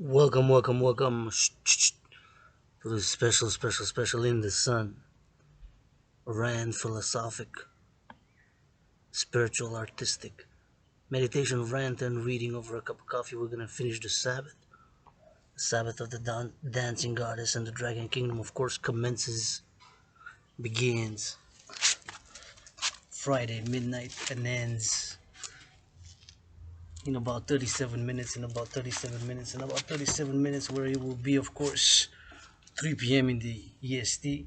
Welcome to the special in the sun. Rant, philosophic, spiritual, artistic. Meditation, rant, and reading over a cup of coffee. We're gonna finish the Sabbath. The Sabbath of the dancing goddess and the Dragon Kingdom, of course, begins Friday midnight and ends in about 37 minutes. In about 37 minutes, where it will be, of course, 3 p.m. in the EST.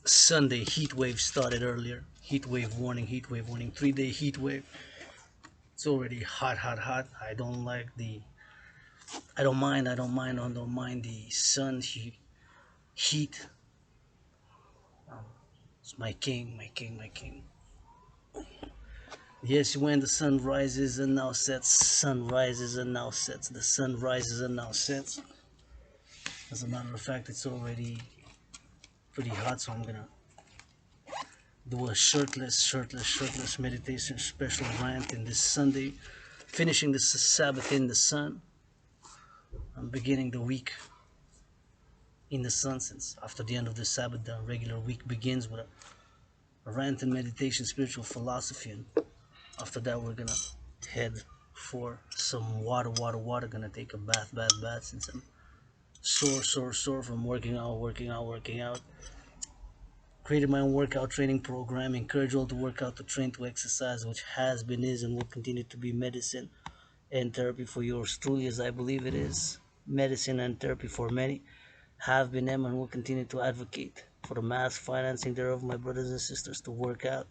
Sunday heat wave started earlier. Heat wave warning, 3-day heat wave. It's already hot. I don't mind the sun heat. It's my king. Yes, when the sun rises and now sets, the sun rises and now sets. As a matter of fact, it's already pretty hot, so I'm gonna do a shirtless meditation special rant in this Sunday, finishing the Sabbath in the sun. I'm beginning the week in the sun, since after the end of the Sabbath, the regular week begins with a rant and meditation, spiritual philosophy, and after that, we're gonna head for some water. Gonna take a bath, since I'm sore from working out. Created my own workout training program. Encourage all to work out, to train, to exercise, which has been, is, and will continue to be medicine and therapy for yours truly, as I believe it is. Medicine and therapy for many. Have been, and will continue to advocate for the mass financing thereof, my brothers and sisters, to work out,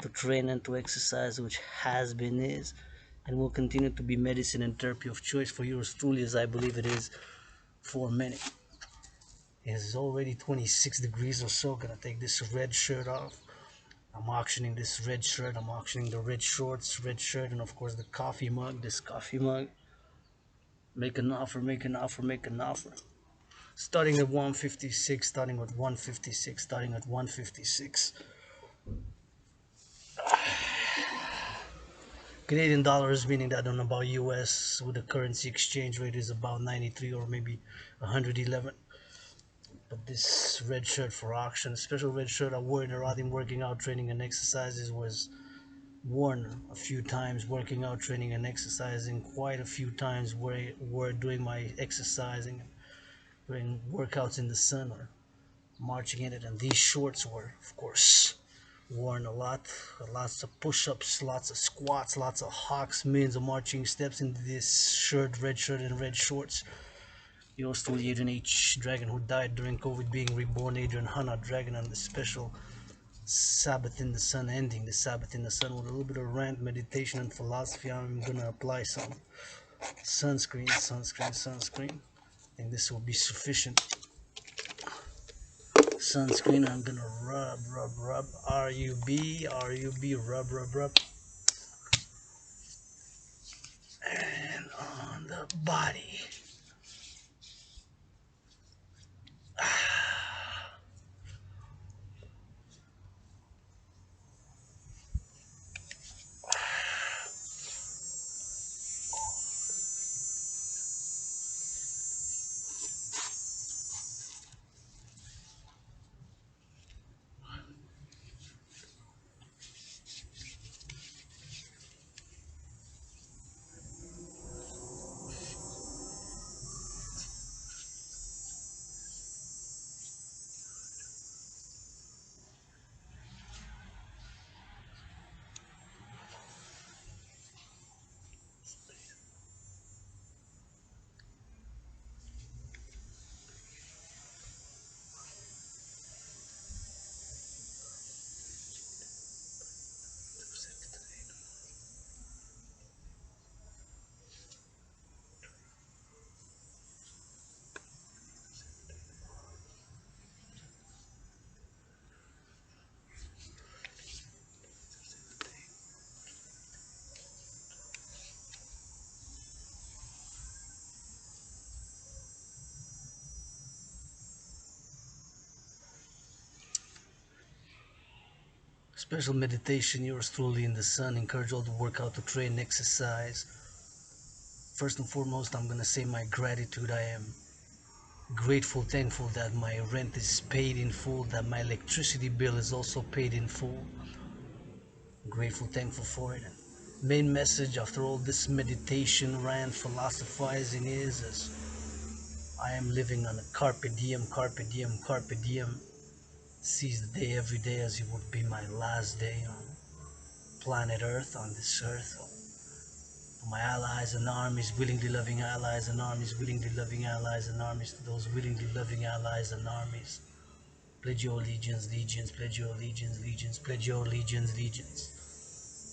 to train, and to exercise, which has been, is, and will continue to be medicine and therapy of choice for yours truly, as I believe it is for many. It is already 26 degrees or so. Gonna take this red shirt off. I'm auctioning this red shirt. I'm auctioning the red shorts, red shirt, and of course the coffee mug. This coffee mug. Make an offer. Starting at 156. Starting at 156. Canadian dollars, meaning that I don't know about US, with the currency exchange rate is about 93 or maybe 111. But this red shirt for auction, special red shirt I wore in a lot in working out, training, and exercises, was worn a few times working out, training, and exercising, quite a few times where doing my exercising, doing workouts in the sun or marching in it, and these shorts were, of course, worn a lot. Lots of push-ups, lots of squats, lots of hawks, millions of marching steps into this shirt, red shirt, and red shorts. Yours truly, Adrian H. Dragan, who died during COVID, being reborn, Adrian Hana Dragan, on the special Sabbath in the sun, ending the Sabbath in the sun with a little bit of rant, meditation, and philosophy. I'm gonna apply some sunscreen. I think this will be sufficient. Sunscreen. I'm gonna rub. R-U-B, rub. And on the body. Special meditation, yours truly in the sun. Encourage all to work out, to train, exercise. First and foremost, I'm gonna say my gratitude. I am grateful, thankful that my rent is paid in full, that my electricity bill is also paid in full. Grateful, thankful for it. And main message after all this meditation, rant, philosophizing is I am living on a carpe diem, carpe diem, carpe diem. Seize the day every day as it would be my last day on planet Earth, on this earth. To my allies and armies, willingly loving allies and armies, willingly loving allies and armies, to those willingly loving allies and armies. Pledge your allegiance, legions, pledge your allegiance, legions, pledge your allegiance, legions.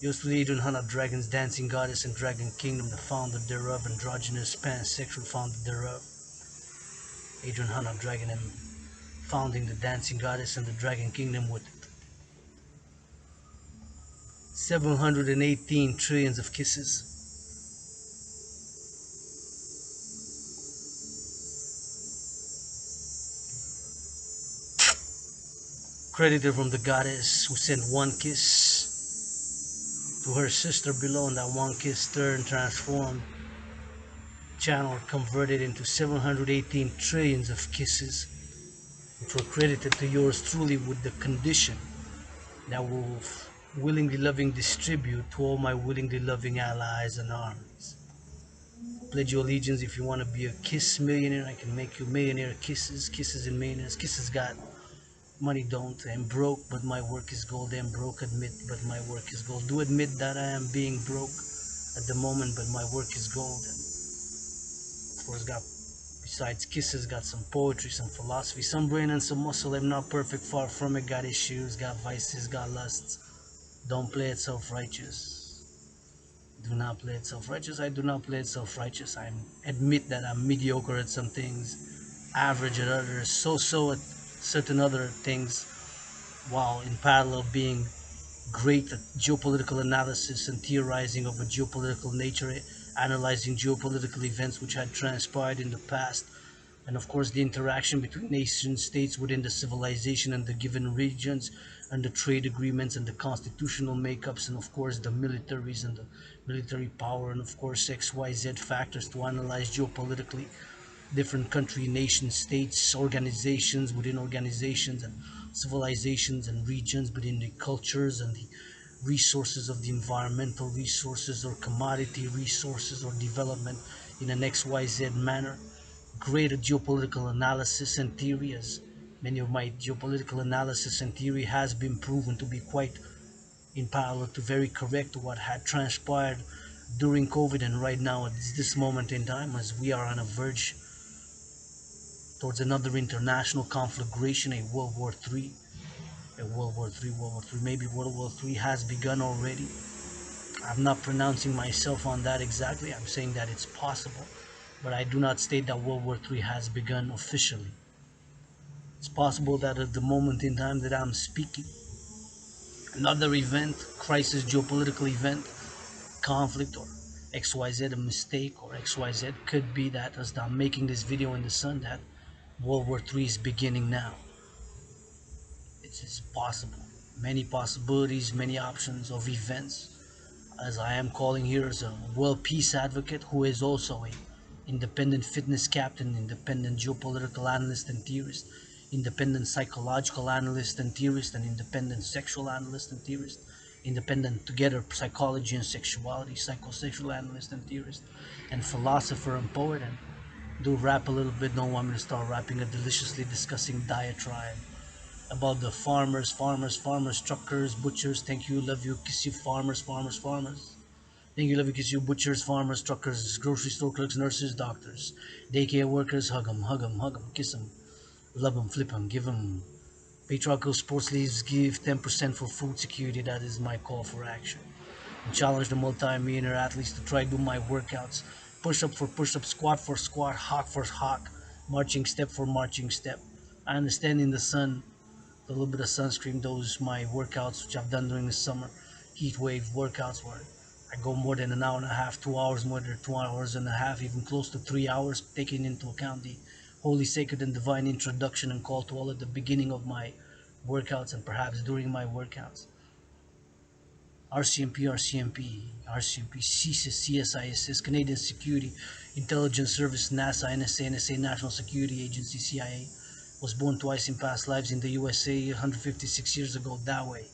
Yours to Adrian, Hana, Dragon's dancing goddess and dragon kingdom, the founder thereof, androgynous, pansexual founder thereof. Adrian, Hana, Dragon, and founding the dancing goddess and the dragon kingdom with 718 trillions of kisses. Credited from the goddess who sent one kiss to her sister below, and that one kiss turned, transformed, channeled, converted into 718 trillions of kisses, which were credited to yours truly with the condition that will willingly loving distribute to all my willingly loving allies and armies. Pledge your allegiance if you want to be a kiss millionaire. I can make you millionaire kisses, kisses and millionaires. Kisses got money don't. I'm broke, but my work is gold. I'm broke, admit, but my work is gold. Do admit that I am being broke at the moment, but my work is gold. And of course, got besides kisses, got some poetry, some philosophy, some brain and some muscle. I'm not perfect, far from it. Got issues, got vices, got lusts. Don't play it self-righteous. Do not play it self-righteous. I do not play it self-righteous. I admit that I'm mediocre at some things, average at others, so-so at certain other things, while in parallel being great at geopolitical analysis and theorizing of a geopolitical nature, analyzing geopolitical events which had transpired in the past, and of course the interaction between nation states within the civilization and the given regions, and the trade agreements and the constitutional makeups, and of course the militaries and the military power, and of course XYZ factors to analyze geopolitically different country, nation states, organizations within organizations, and civilizations and regions within the cultures and the resources of the environmental resources or commodity resources or development in an XYZ manner. Greater geopolitical analysis and theory, as many of my geopolitical analysis and theory has been proven to be quite in parallel to very correct to what had transpired during COVID and right now at this moment in time, as we are on a verge towards another international conflagration, a World War III, World War III, maybe World War III has begun already. I'm not pronouncing myself on that exactly. I'm saying that it's possible, but I do not state that World War III has begun officially. It's possible that at the moment in time that I'm speaking, another event, crisis, geopolitical event, conflict, or XYZ, a mistake, or XYZ could be that as I'm making this video in the sun, that World War III is beginning now. It's possible. Many possibilities, many options of events. As I am calling here as a world peace advocate who is also a independent fitness captain, independent geopolitical analyst and theorist, independent psychological analyst and theorist, and independent sexual analyst and theorist, independent together psychology and sexuality, psychosexual analyst and theorist, and philosopher and poet, and do rap a little bit. Don't want me to start rapping a deliciously discussing diatribe about the farmers, truckers, butchers. Thank you, love you, kiss you, farmers. Thank you, love you, kiss you, butchers, farmers, truckers, grocery store clerks, nurses, doctors, daycare workers. Hug 'em, hug 'em, hug 'em, kiss 'em, love 'em, flip 'em, give 'em. Patriarchal sports leagues give 10% for food security. That is my call for action. And challenge the multi-millionaire athletes to try to do my workouts. Push up for push up, squat for squat, hawk for hawk, marching step for marching step. I understand in the sun, a little bit of sunscreen, those my workouts which I've done during the summer, heat wave workouts where I go more than an hour and a half, 2 hours, more than 2 hours and a half, even close to 3 hours, taking into account the holy, sacred, and divine introduction and call to all at the beginning of my workouts and perhaps during my workouts. RCMP, CSIS, Canadian Security Intelligence Service, NASA, NSA, National Security Agency, CIA, was born twice in past lives in the USA 156 years ago that way.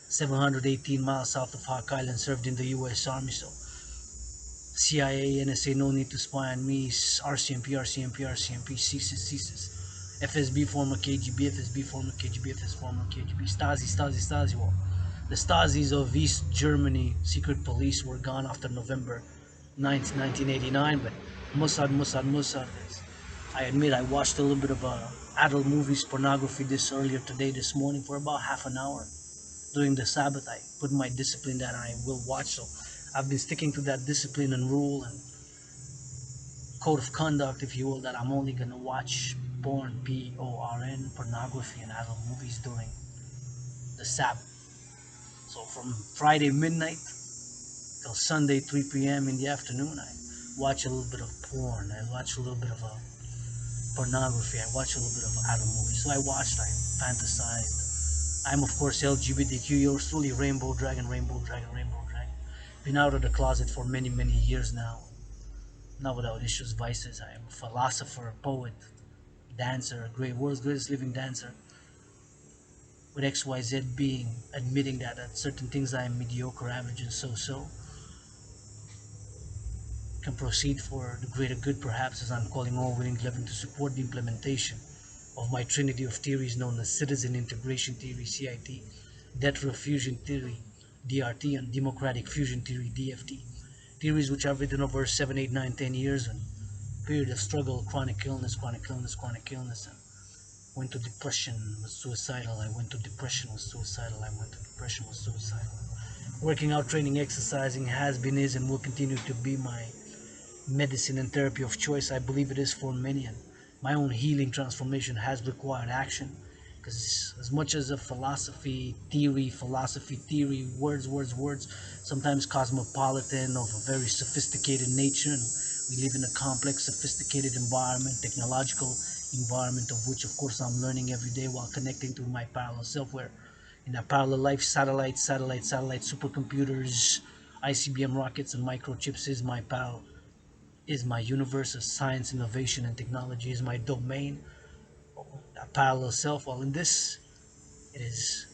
718 miles south of Hawk Island, served in the US Army, so CIA, NSA, no need to spy on me. RCMP, CSIS, FSB, former KGB, FSB, former KGB, FS, former KGB, Stasi. Well, the Stasis of East Germany secret police were gone after November 9th, 1989, but Mossad. I admit I watched a little bit of adult movies, pornography this morning for about half an hour. During the Sabbath, I put my discipline that I will watch, so I've been sticking to that discipline and rule and code of conduct, if you will, that I'm only gonna watch porn, PORN, pornography, and adult movies during the Sabbath. So from Friday midnight till Sunday 3 p.m. in the afternoon, I watch a little bit of porn. I watch a little bit of pornography. I watch a little bit of adult movies. So I watched. I fantasized. I'm of course LGBTQ. Yours truly, Rainbow Dragon. Been out of the closet for many years now. Not without issues, vices. I am a philosopher, poet, dancer, world's greatest living dancer. With XYZ being admitting that at certain things I am mediocre, average, and so. Can proceed for the greater good, perhaps, as I'm calling all willing living to support the implementation of my trinity of theories known as citizen integration theory, CIT, debt fusion theory, DRT, and democratic fusion theory, DFT. Theories which I've written over 7, 8, 9, 10 years, and period of struggle, chronic illness, and went to depression, was suicidal. I went to depression, was suicidal. I went to depression, was suicidal. Working out, training, exercising has been, is, and will continue to be my medicine and therapy of choice. I believe it is for many, and my own healing transformation has required action, because as much as a philosophy theory, words, sometimes cosmopolitan, of a very sophisticated nature, and we live in a complex, sophisticated environment, technological environment, of which of course I'm learning every day while connecting to my parallel self, where in that parallel life, satellites, supercomputers, ICBM rockets, and microchips is my universe of science, innovation, and technology, is my domain, a parallel self. Well, in this, it is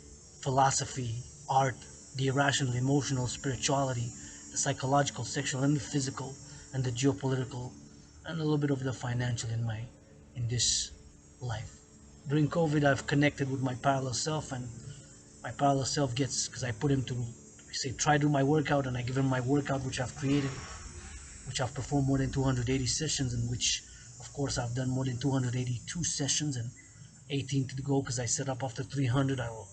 philosophy, art, the irrational, emotional, spirituality, the psychological, sexual, and the physical, and the geopolitical, and a little bit of the financial in this life. During COVID, I've connected with my parallel self, and my parallel self gets, because I put him to, I say, try to do my workout, and I give him my workout, which I've created, which I've performed more than 280 sessions, in which, of course, I've done more than 282 sessions and 18 to go, because I set up after 300. I will,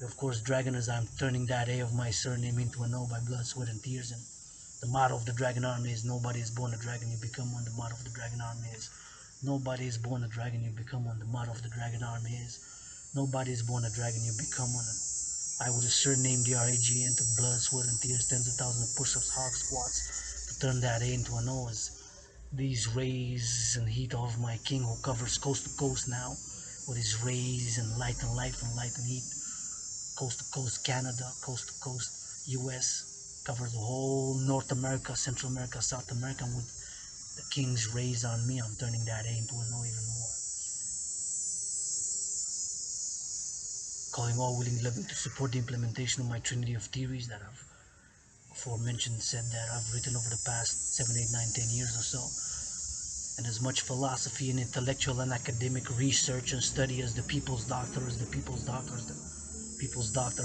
of course, Dragan, as I'm turning that A of my surname into an O by blood, sweat, and tears. And the motto of the Dragon Army is nobody is born a dragon, you become one. The motto of the Dragon Army is nobody is born a dragon, you become one. The motto of the Dragon Army is nobody is born a dragon, you become one. And I would surname DRAGN into blood, sweat, and tears, tens of thousands of push-ups, hog squats, to turn that A into an O, as these rays and heat of my king, who covers coast to coast now with his rays and light and light and light and heat, coast to coast Canada, coast to coast US, covers the whole North America, Central America, South America. And with the king's rays on me, I'm turning that A into an O even more. Calling all willing living to support the implementation of my trinity of theories that I've aforementioned, said that I've written over the past 7, 8, 9, 10 years or so. And as much philosophy and intellectual and academic research and study as the people's doctor,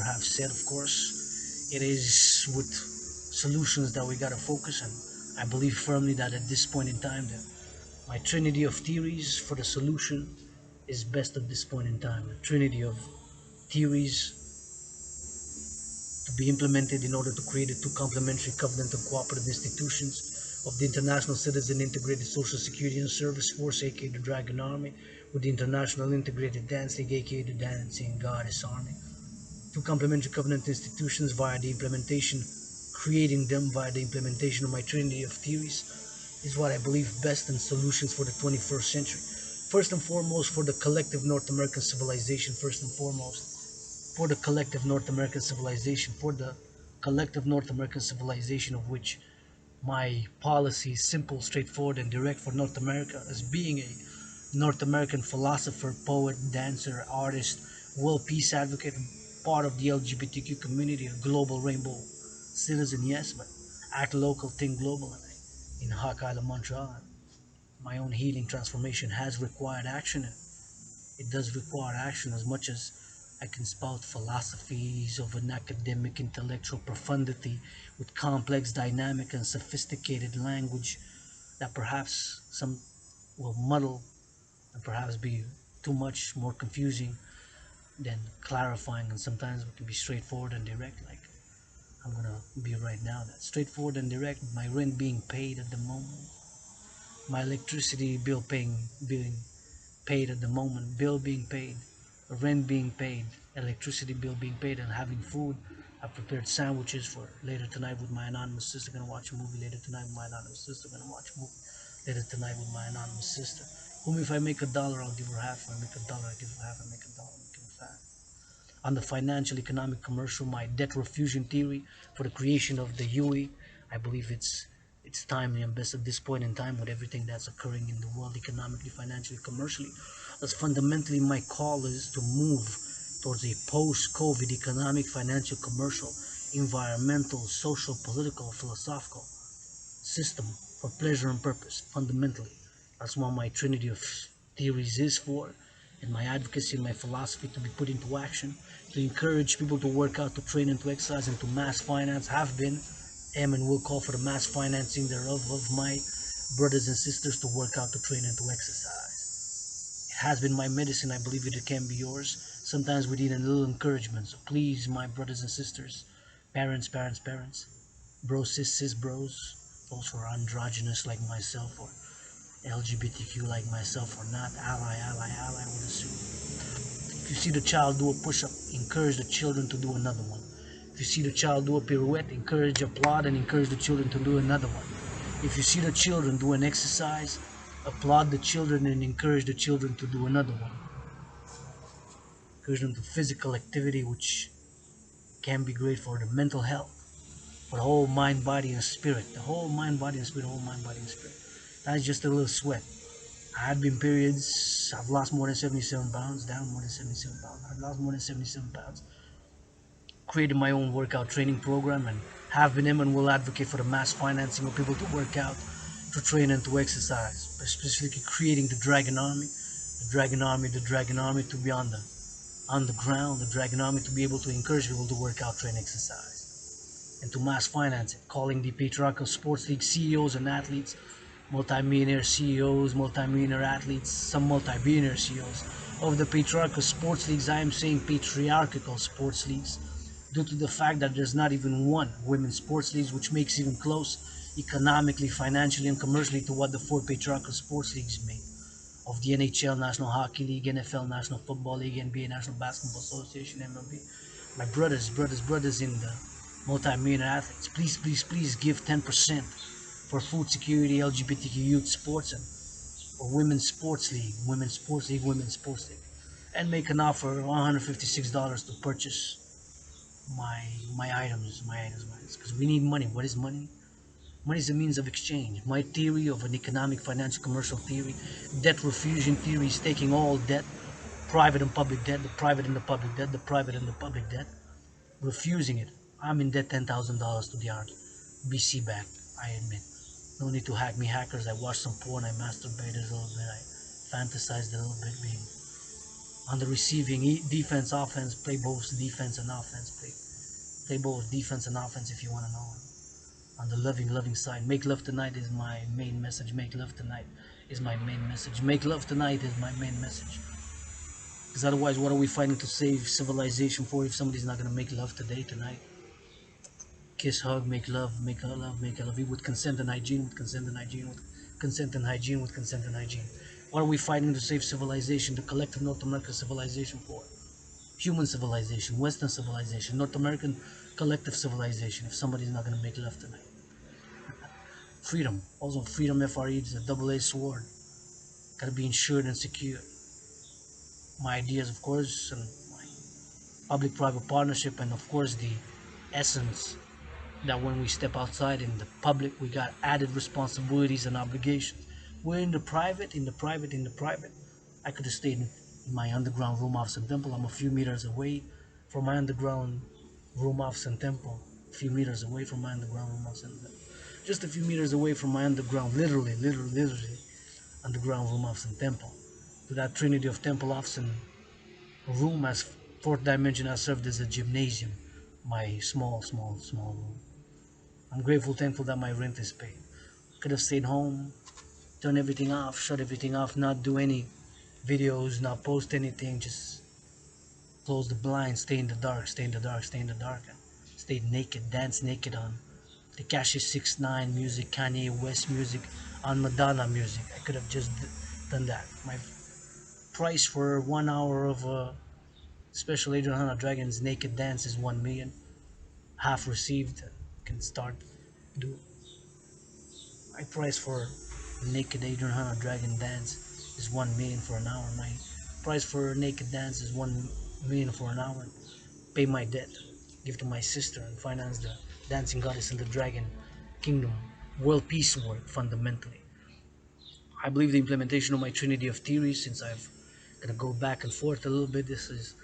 have said, of course, it is with solutions that we gotta focus. And I believe firmly that at this point in time, that my trinity of theories for the solution is best at this point in time. A trinity of theories to be implemented in order to create the two complementary covenant and cooperative institutions of the International Citizen Integrated Social Security and Service Force, aka the Dragon Army, with the International Integrated Dance League, aka the Dancing Goddess Army. Two complementary covenant institutions via the implementation, creating them via the implementation of my trinity of theories, is what I believe best in solutions for the 21st century. First and foremost, for the collective North American civilization, for the collective North American civilization, for the collective North American civilization, of which my policy is simple, straightforward, and direct for North America, as being a North American philosopher, poet, dancer, artist, world peace advocate, part of the LGBTQ community, a global rainbow citizen, yes, but act local, think global. And in Hawk Island, Montreal, my own healing transformation has required action. And it does require action as much as I can spout philosophies of an academic intellectual profundity with complex, dynamic, and sophisticated language that perhaps some will muddle and perhaps be too much more confusing than clarifying, and sometimes we can be straightforward and direct, like I'm gonna be right now. That straightforward and direct, my rent being paid at the moment, my electricity bill being paid at the moment, bill being paid, rent being paid, electricity bill being paid, and having food. I've prepared sandwiches for later tonight with my anonymous sister. Gonna watch a movie later tonight with my anonymous sister. Gonna watch a movie later tonight with my anonymous sister. Whom if I make $1, I'll give her half. If I make $1, I give her half. If I make $1, I give her half. On the financial, economic, commercial, my debt refusion theory for the creation of the UE. I believe it's timely and best at this point in time with everything that's occurring in the world, economically, financially, commercially. As fundamentally, my call is to move towards a post-COVID economic, financial, commercial, environmental, social, political, philosophical system for pleasure and purpose, fundamentally. That's what my trinity of theories is for, and my advocacy and my philosophy to be put into action, to encourage people to work out, to train and to exercise, and to mass finance, have been, am, and will call for the mass financing thereof of my brothers and sisters to work out, to train, and to exercise. It has been my medicine. I believe it can be yours. Sometimes we need a little encouragement. So please, my brothers and sisters, parents, bros, sis, bros, those who are androgynous like myself, or LGBTQ like myself, or not, ally with a suit. If you see the child do a push-up, encourage the children to do another one. If you see the child do a pirouette, encourage, applaud, and encourage the children to do another one. If you see the children do an exercise, applaud the children and encourage the children to do another one. Encourage them to physical activity, which can be great for the mental health, for the whole mind, body, and spirit. The whole mind, body, and spirit, the whole mind, body, and spirit. That's just a little sweat. I had been periods. I've lost more than 77 pounds, down more than 77 pounds. I've lost more than 77 pounds. Created my own workout training program, and have been and will advocate for the mass financing of people to work out, to train, and to exercise. Specifically creating the Dragan Army, the Dragan Army to be on the ground, the Dragan Army to be able to encourage people to work out, train, exercise, and to mass finance it, calling the patriarchal sports league CEOs and athletes, multi-millionaire CEOs, multi-millionaire athletes, some multi-billionaire CEOs of the patriarchal sports leagues. I am saying patriarchal sports leagues due to the fact that there's not even one women's sports leagues, which makes even close economically, financially, and commercially to what the four patriarchal sports leagues make of the NHL, National Hockey League, NFL, National Football League, NBA, National Basketball Association, MLB. My brothers in the multi-millionaire athletes, please give 10% for food security, LGBTQ youth sports, and or women's sports league, and make an offer of $156 to purchase my items, because we need money. What is money? Money is a means of exchange. My theory of an economic, financial, commercial theory, debt refusion theory, is taking all debt, private and public debt, the private and the public debt, the private and the public debt, refusing it. I'm in debt $10,000 to the army. BC back, I admit. No need to hack me, hackers. I watched some porn, I masturbated a little bit, I fantasized a little bit, being on the receiving defense, offense, play both defense and offense, play both defense and offense if you want to know. On the loving side, make love tonight is my main message. Make love tonight is my main message. Make love tonight is my main message. Because otherwise, what are we fighting to save civilization for if somebody's not gonna make love today, tonight? Kiss, hug, make love, make love, make love. With consent and hygiene, with consent and hygiene, with consent and hygiene, with consent and hygiene. What are we fighting to save civilization, the collective North American civilization for? Human civilization, Western civilization, North American collective civilization. If somebody's not gonna make love tonight, freedom, also freedom, FRE is a double-edged sword. Gotta be insured and secure. My ideas, of course, and my public-private partnership, and of course the essence that when we step outside in the public, we got added responsibilities and obligations. We're in the private, I could have stayed in my underground room office and temple. I'm a few meters away from my underground room office and temple. A few meters away from my underground room office and temple. Just a few meters away from my underground, literally underground room office and temple. To that trinity of temple office and room as fourth dimension has served as a gymnasium. My small room. I'm grateful, thankful that my rent is paid. Could have stayed home, turn everything off, shut everything off, not do any videos, not post anything, just close the blinds, stay in the dark, and stay naked, dance naked on Tekashi 69 music, Kanye West music, on Madonna music. I could have just done that. My price for 1 hour of special Adrian Dragan's naked dance is 1 million. Half received, can start do. My price for naked Adrian Dragon dance is 1 million for an hour. My price for naked dance is 1 million for an hour. Pay my debt, give to my sister, and finance the dancing goddess in the dragon kingdom. World peace work fundamentally. I believe the implementation of my trinity of theories, since I've gonna go back and forth a little bit. This is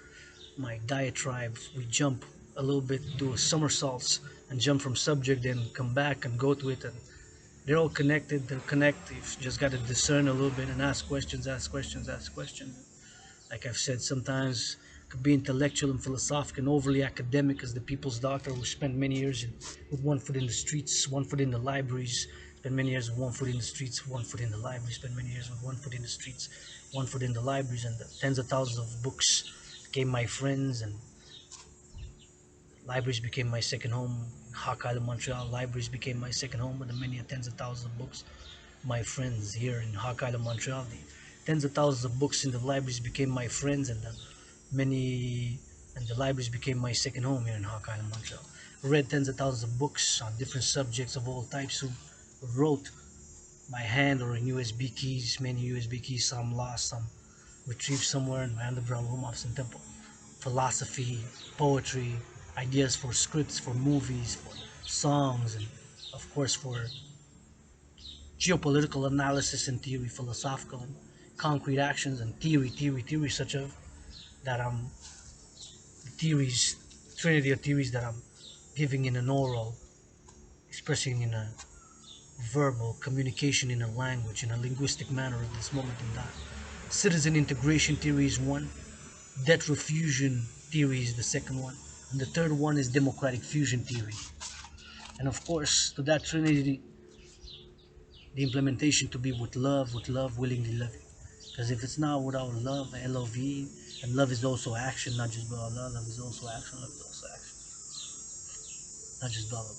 my diatribe. We jump a little bit, do somersaults, and jump from subject, then come back and go to it, and they're all connected. They're connected. You've just got to discern a little bit and ask questions, ask questions, ask questions. Like I've said, sometimes could be intellectual and philosophic and overly academic as the people's doctor who spent many years with one foot in the streets, one foot in the libraries, spent many years with one foot in the streets, one foot in the libraries, spent many years with one foot in the streets, one foot in the libraries, and the tens of thousands of books became my friends, and libraries became my second home. Hawk Island, Montreal, libraries became my second home with the many tens of thousands of books. My friends here in Hawk Island, Montreal, the tens of thousands of books in the libraries became my friends, and many and the libraries became my second home here in Hawk Island, Montreal. Read tens of thousands of books on different subjects of all types, who wrote by hand or in USB keys, many USB keys, some lost, some retrieved somewhere in my underground room office and temple. Philosophy, poetry, ideas for scripts, for movies, for songs, and of course for geopolitical analysis and theory, philosophical and concrete actions and theory such as that theories, trinity of theories that I'm giving in an oral, expressing in a verbal communication, in a language, in a linguistic manner at this moment in time. Citizen integration theory is one, debt refusion theory is the second one, and the third one is democratic fusion theory. And of course, to that trinity, the implementation to be with love, willingly loving. Because if it's not without love, L-O-V, and love is also action, not just blah blah. Love is also action. Love is also action, not just blah blah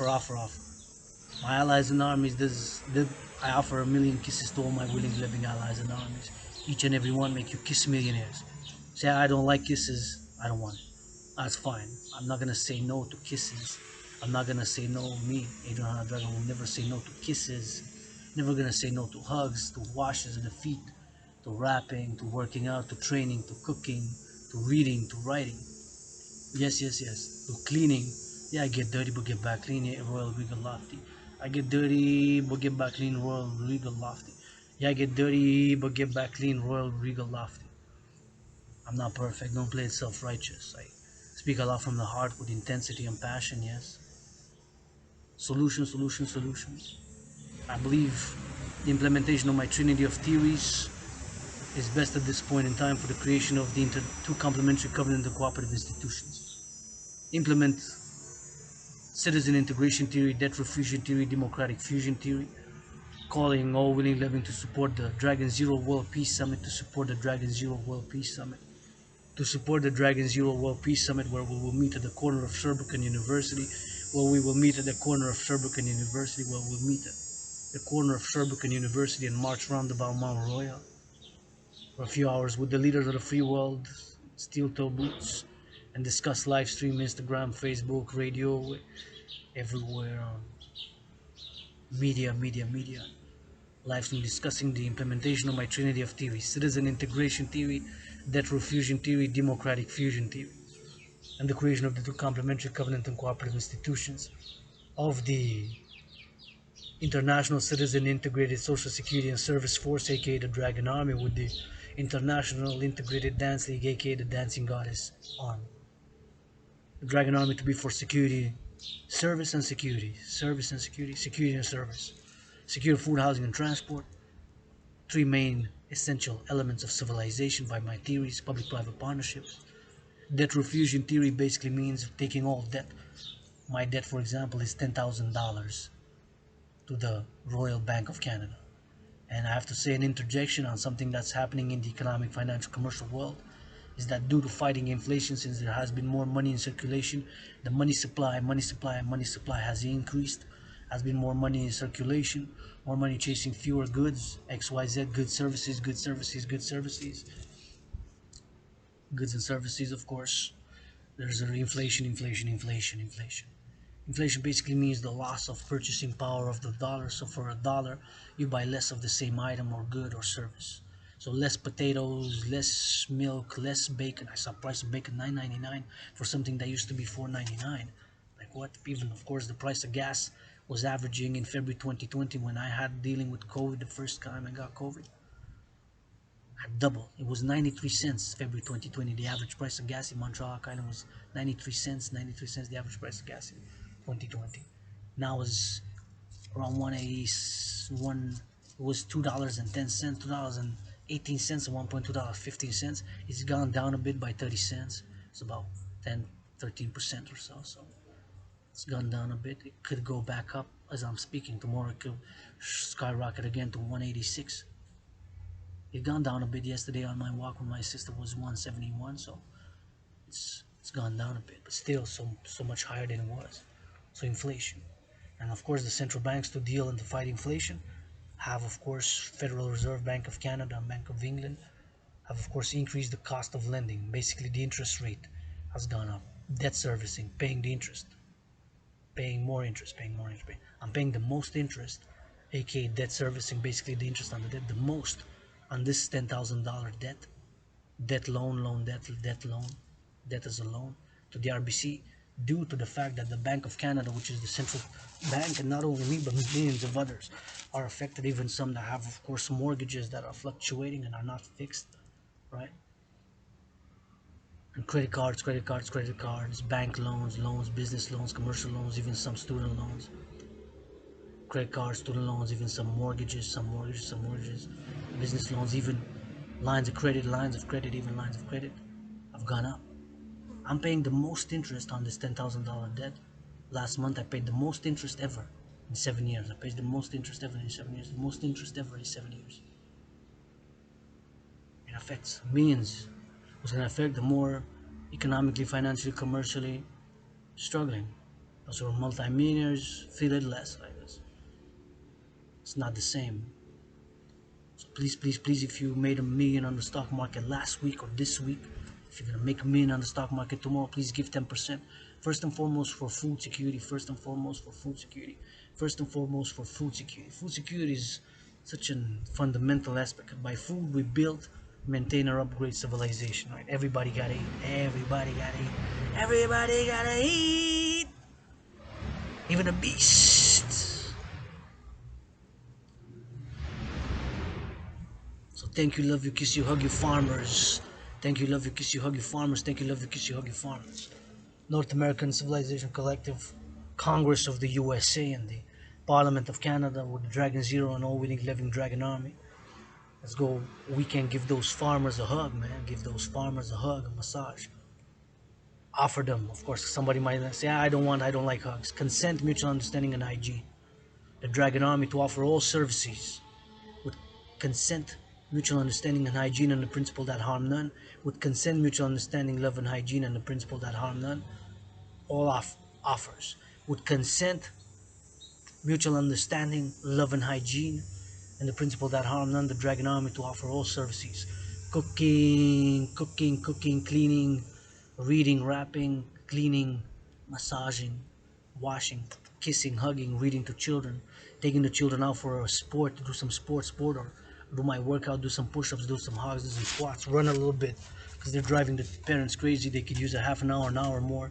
blah. Offer. My allies and armies. I offer a million kisses to all my willing, loving allies and armies. Each and every one make you kiss millionaires. Say I don't like kisses. I don't want it. That's fine. I'm not gonna say no to kisses. I'm not gonna say no. Me, Adrian Dragan, will never say no to kisses. Never gonna say no to hugs, to washes of the feet, to rapping, to working out, to training, to cooking, to reading, to writing. Yes. To cleaning. Yeah, I get dirty but get back clean. Yeah, Royal Regal Lofty. I get dirty but get back clean. Royal Regal Lofty. Yeah, I get dirty but get back clean. Royal Regal Lofty. I'm not perfect. Don't play it self-righteous. I speak a lot from the heart with intensity and passion. Yes. Solution. I believe the implementation of my trinity of theories is best at this point in time for the creation of the two complementary covenant and cooperative institutions. Implement citizen integration theory, debt refusion theory, democratic fusion theory, calling all willing living to support the Dragan Zero World Peace Summit, to support the Dragan Zero World Peace Summit, to support the Dragan Zero World Peace Summit, where we will meet at the corner of Sherbrooke University, where we will meet at the corner of Sherbrooke University, where we'll meet at the corner of Sherbrooke University and march roundabout Mount Royal for a few hours with the leaders of the free world, steel toe boots, and discuss live stream, Instagram, Facebook, radio, everywhere on media. Live stream discussing the implementation of my trinity of theory, citizen integration theory, debt refusion theory, democratic fusion theory. and the creation of the two complementary covenant and cooperative institutions of the International Citizen Integrated Social Security and Service Force, aka the Dragon Army, with the International Integrated Dance League, aka the Dancing Goddess Army. The Dragon Army to be for security, service and security, service and security, security and service, secure food, housing, and transport. Three main essential elements of civilization by my theories: public-private partnerships. Debt refusion theory basically means taking all debt. My debt, for example, is $10,000 to the Royal Bank of Canada. And I have to say an interjection on something that's happening in the economic, financial, commercial world is that due to fighting inflation, since there has been more money in circulation, the money supply has increased. Has been more money in circulation, more money chasing fewer goods, XYZ, goods, services, goods, services, goods, services, goods and services, of course. There's a inflation, inflation, inflation, inflation. Inflation basically means the loss of purchasing power of the dollar. So for a dollar, you buy less of the same item or good or service. So less potatoes, less milk, less bacon. I saw price of bacon $9.99 for something that used to be $4.99. Like what? Even of course the price of gas was averaging in February 2020 when I had dealing with COVID the first time I got COVID. Had double. It was 93 cents February 2020. The average price of gas in Montreal kind of was 93 cents. 93 cents the average price of gas in 2020. Now is around 181. It was $2.10, $2.18, and $1.2.15. It's gone down a bit by 30 cents. It's about 10, 13% or so. So it's gone down a bit. It could go back up as I'm speaking. Tomorrow it could skyrocket again to 186. It gone down a bit yesterday on my walk when my sister was 171, so it's gone down a bit, but still so much higher than it was. So inflation, and of course the central banks to deal and to fight inflation have of course Federal Reserve Bank of Canada and Bank of England have of course increased the cost of lending. Basically the interest rate has gone up. Debt servicing, paying the interest, paying more interest, paying more interest. I'm paying the most interest, aka debt servicing, basically the interest on the debt, the most on this $10,000 debt, debt loan, loan, debt, debt loan, debt as a loan to the RBC, due to the fact that the Bank of Canada, which is the central bank, and not only me but millions of others are affected, even some that have of course mortgages that are fluctuating and are not fixed, right? And credit cards, credit cards, credit cards, bank loans, loans, business loans, commercial loans, even some student loans, credit cards, student loans, even some mortgages, some mortgages, business loans, even lines of credit, even lines of credit have gone up. I'm paying the most interest on this $10,000 debt. Last month I paid the most interest ever in 7 years. I paid the most interest ever in 7 years. The most interest ever in 7 years. It affects millions. It's going to affect the more economically, financially, commercially struggling. Those who are multimillionaires feel it less, I guess. It's not the same. So please, please, please, if you made $1 million on the stock market last week or this week, if you're gonna make $1 million on the stock market tomorrow, please give 10%. First and foremost for food security. First and foremost for food security. First and foremost for food security. Food security is such a fundamental aspect. By food we build, maintain, or upgrade civilization. Right? Everybody gotta eat. Everybody gotta eat. Everybody gotta eat. Even the beast. So thank you, love you, kiss you, hug you, farmers. Thank you, love you, kiss you, hug you, farmers. Thank you, love you, kiss you, hug you, farmers. North American Civilization Collective, Congress of the USA, and the Parliament of Canada with the Dragon Zero and all winning living Dragon Army. Let's go. We can give those farmers a hug, man. Give those farmers a hug, a massage. Offer them, of course. Somebody might say, I don't like hugs. Consent, mutual understanding, and hygiene. The Dragon Army to offer all services with consent, mutual understanding, and hygiene, and the principle that harm none. With consent, mutual understanding, love, and hygiene, and the principle that harm none. All offers. With consent, mutual understanding, love, and hygiene, and the principle that harm none, the Dragon Army to offer all services. Cooking, cleaning, reading, rapping, cleaning, massaging, washing, kissing, hugging, reading to children, taking the children out for a sport, to do some sport, or do my workout, do some push-ups, do some hogs, do some squats, run a little bit, because they're driving the parents crazy. They could use a half an hour more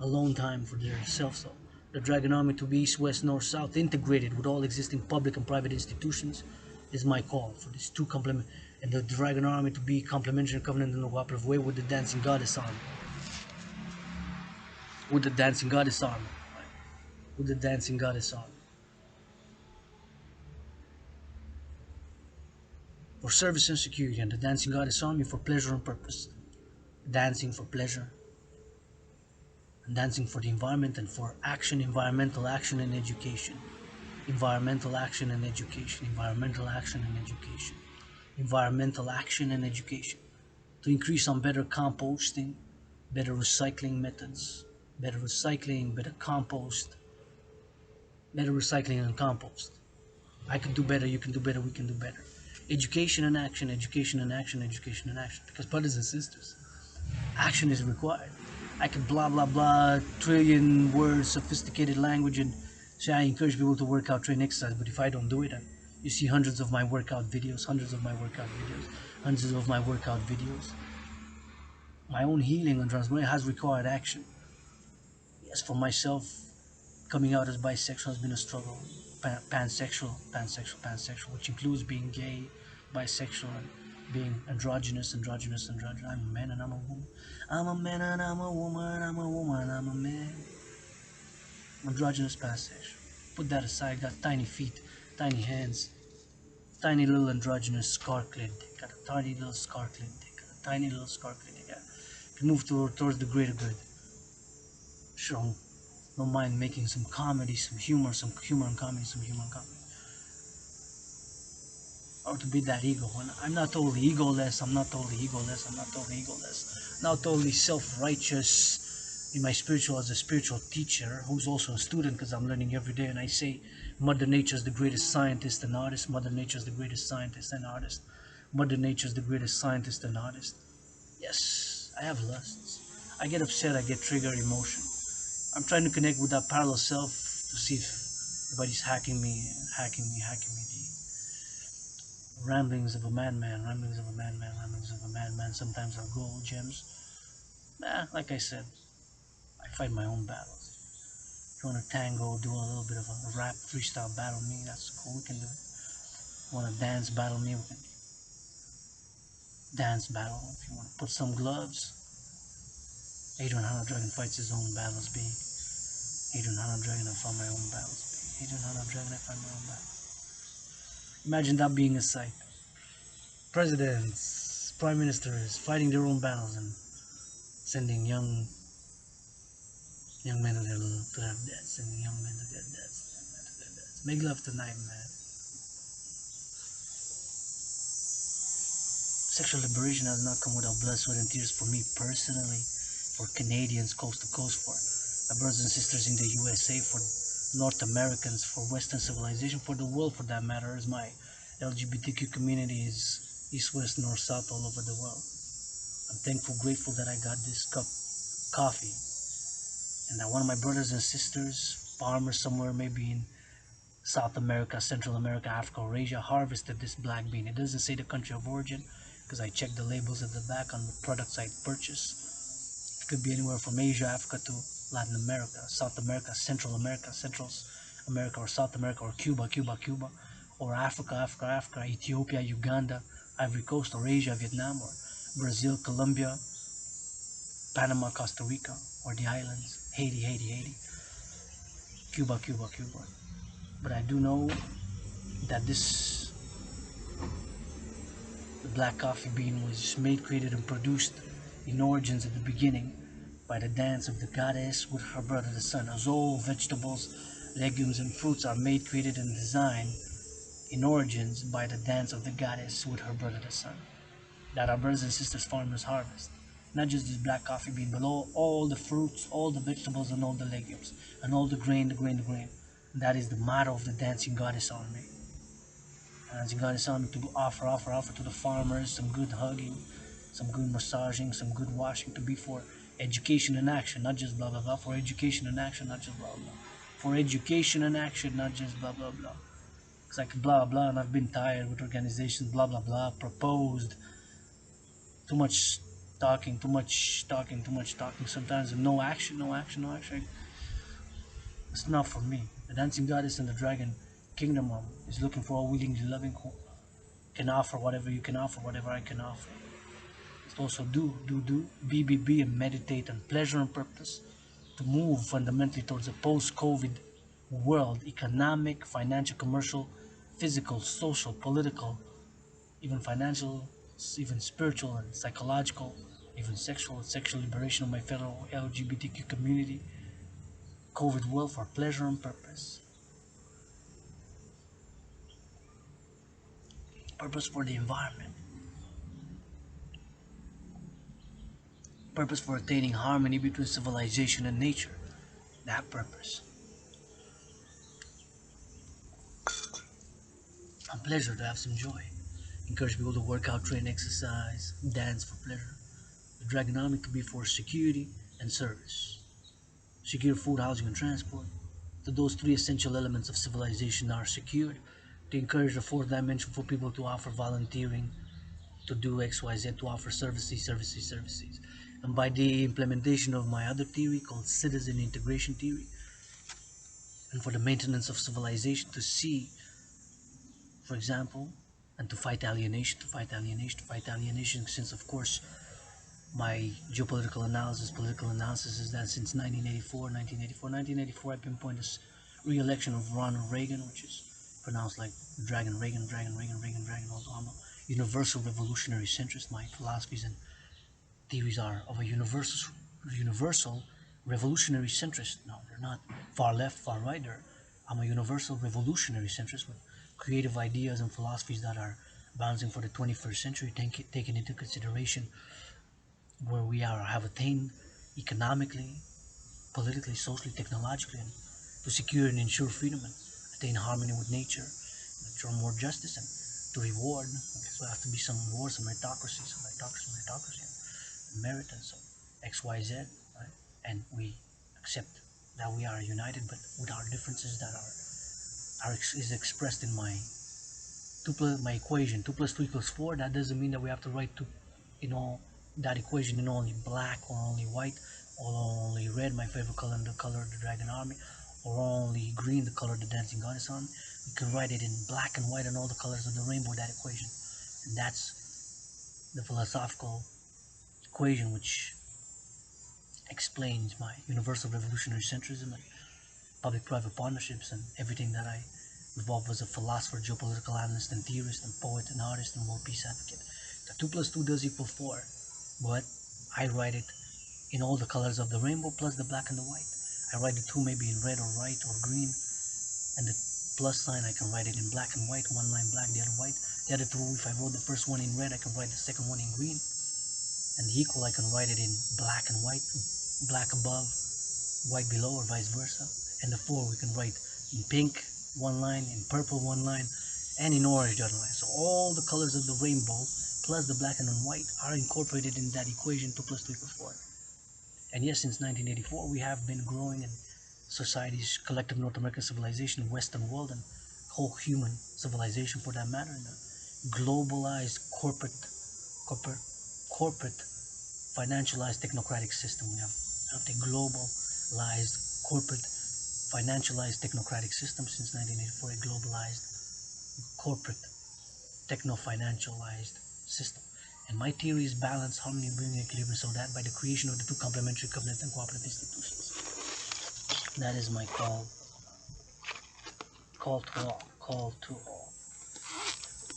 alone time for their self. So the Dragan army to be east, west, north, south, integrated with all existing public and private institutions is my call for these two complement, and the Dragan army to be complementary, covenant, in a cooperative way with the dancing goddess army. With the dancing goddess army. With the dancing goddess army. For service and security, and the dancing goddess army for pleasure and purpose. Dancing for pleasure, and dancing for the environment, and for action, environmental action and education. Environmental action and education. Environmental action and education. Environmental action and education. To increase on better composting, better recycling methods, better recycling, better compost, better recycling and compost. I can do better, you can do better, we can do better. Education and action, education and action, education and action. Because brothers and sisters, action is required. I can blah blah blah, trillion words, sophisticated language, and say I encourage people to work out, train, exercise, but if I don't do it, you see hundreds of my workout videos, hundreds of my workout videos, hundreds of my workout videos. My own healing and transformation has required action. Yes, for myself, coming out as bisexual has been a struggle. Pansexual, which includes being gay, bisexual, and being androgynous. I'm a man and I'm a woman. I'm a man and I'm a woman. I'm a woman, I'm a man. Androgynous, pansexual. Put that aside. Got tiny feet, tiny hands, tiny little androgynous scar-clad dick. Got a tiny little scar-clad dick. Got a tiny little scar-clad dick. Can move towards the greater good. Sure, don't mind making some comedy, some humor and comedy, or to be that ego. And I'm not totally egoless, I'm not totally self-righteous in my spiritual, as a spiritual teacher who's also a student, because I'm learning every day. And I say Mother Nature is the greatest scientist and artist. Mother Nature is the greatest scientist and artist. Mother Nature is the greatest scientist and artist. Yes, I have lusts. I get upset, I get triggered emotion. I'm trying to connect with that parallel self to see if anybody's hacking me. The ramblings of a madman. Sometimes are gold gems. Like I said, I fight my own battles. If you want to tango, do a little bit of a rap freestyle battle me, that's cool, we can do it. If you want to dance battle me, we can dance battle. If you want to put some gloves, Adrian Dragan fights his own battles being. Adrian Dragan, I fight my own battles being. Adrian Dragan, I fight my own battles. Imagine that being a sight. Presidents, prime ministers fighting their own battles and sending young men to their deaths, sending young men to their deaths. Make love tonight, man. Sexual liberation has not come without blood, sweat, and tears for me personally, for Canadians coast to coast, for my brothers and sisters in the USA, for North Americans, for Western civilization, for the world for that matter, as my LGBTQ community is east, west, north, south, all over the world. I'm thankful, grateful that I got this cup of coffee, and that one of my brothers and sisters, farmers somewhere maybe in South America, Central America, Africa, or Asia, harvested this black bean. It doesn't say the country of origin, because I checked the labels at the back on the products I purchased. It could be anywhere from Asia, Africa to Latin America, South America, Central America, or South America, or Cuba, or Africa, Ethiopia, Uganda, Ivory Coast, or Asia, Vietnam, or Brazil, Colombia, Panama, Costa Rica, or the islands, Haiti, Cuba. But I do know that the black coffee bean was made, created, and produced in origins at the beginning by the dance of the goddess with her brother the sun, as all vegetables, legumes, and fruits are made, created, and designed in origins by the dance of the goddess with her brother the sun, that our brothers and sisters farmers harvest. Not just this black coffee bean, but all the fruits, all the vegetables, and all the legumes, and all the grain. And that is the motto of the dancing goddess army. Dancing goddess army to offer to the farmers some good hugging, some good massaging, some good washing, to be for education and action, not just blah blah blah. For education and action, not just blah blah. For education and action, not just blah blah blah. It's like blah blah, and I've been tired with organizations, blah blah blah, proposed, too much talking, too much talking, too much talking. Sometimes no action, no action, no action. It's not for me. The dancing goddess and the dragon kingdom is looking for a willingly loving who can offer whatever you can offer, whatever I can offer. It's also be, and meditate on pleasure and purpose to move fundamentally towards a post-COVID world, economic, financial, commercial, physical, social, political, even financial, even spiritual and psychological, even sexual liberation of my fellow LGBTQ community, COVID world for pleasure and purpose. Purpose for the environment. Purpose for attaining harmony between civilization and nature. That purpose. A pleasure to have some joy. Encourage people to work out, train, exercise, dance for pleasure. The Dragon Army could be for security and service. Secure food, housing, and transport. So those three essential elements of civilization are secured. To encourage the fourth dimension for people to offer volunteering, to do XYZ, to offer services. And by the implementation of my other theory called citizen integration theory, and for the maintenance of civilization, to see, for example, and to fight alienation, since of course my geopolitical analysis, political analysis is that since 1984, I pinpoint this re-election of Ronald Reagan, which is pronounced like Dragan Reagan, although I'm a universal revolutionary centrist. My philosophies and theories are of a universal revolutionary centrist. No, they're not far left, far right. I'm a universal revolutionary centrist with creative ideas and philosophies that are bouncing for the 21st century, taking into consideration where we have attained economically, politically, socially, technologically, and to secure and ensure freedom and attain harmony with nature, ensure more justice, and to reward. Okay, so there have to be some reward, some meritocracy, and merit, and some XYZ, right? And we accept that we are united, but with our differences that is expressed in my equation. 2 plus 2 equals 4. That doesn't mean that we have to write that equation in only black or only white or only red, my favorite color, and the color of the dragon army, or only green, the color of the dancing goddess army. We can write it in black and white and all the colors of the rainbow, that equation. And that's the philosophical equation which explains my universal revolutionary centrism and public-private partnerships and everything that I involved as a philosopher, geopolitical analyst, and theorist, and poet, and artist, and world peace advocate. The 2 plus 2 does equal 4, but I write it in all the colors of the rainbow plus the black and the white. I write the 2 maybe in red or white or green, and the plus sign I can write it in black and white, one line black, the other white. The other 2, if I wrote the first one in red, I can write the second one in green, and the equal I can write it in black and white, black above, white below, or vice versa. And the 4 we can write in pink one line, in purple one line, and in orange the other line. So all the colors of the rainbow plus the black and white are incorporated in that equation, 2 plus 2 equals 4. And yes, since 1984 we have been growing in society's collective North American civilization, Western world, and whole human civilization for that matter, in a globalized corporate financialized technocratic system. We have a globalized corporate financialized technocratic system since 1984, a globalized corporate techno-financialized system. And my theory is balance, harmony, bringing equilibrium, so that by the creation of the 2 complementary covenant and cooperative institutions. That is my call to all.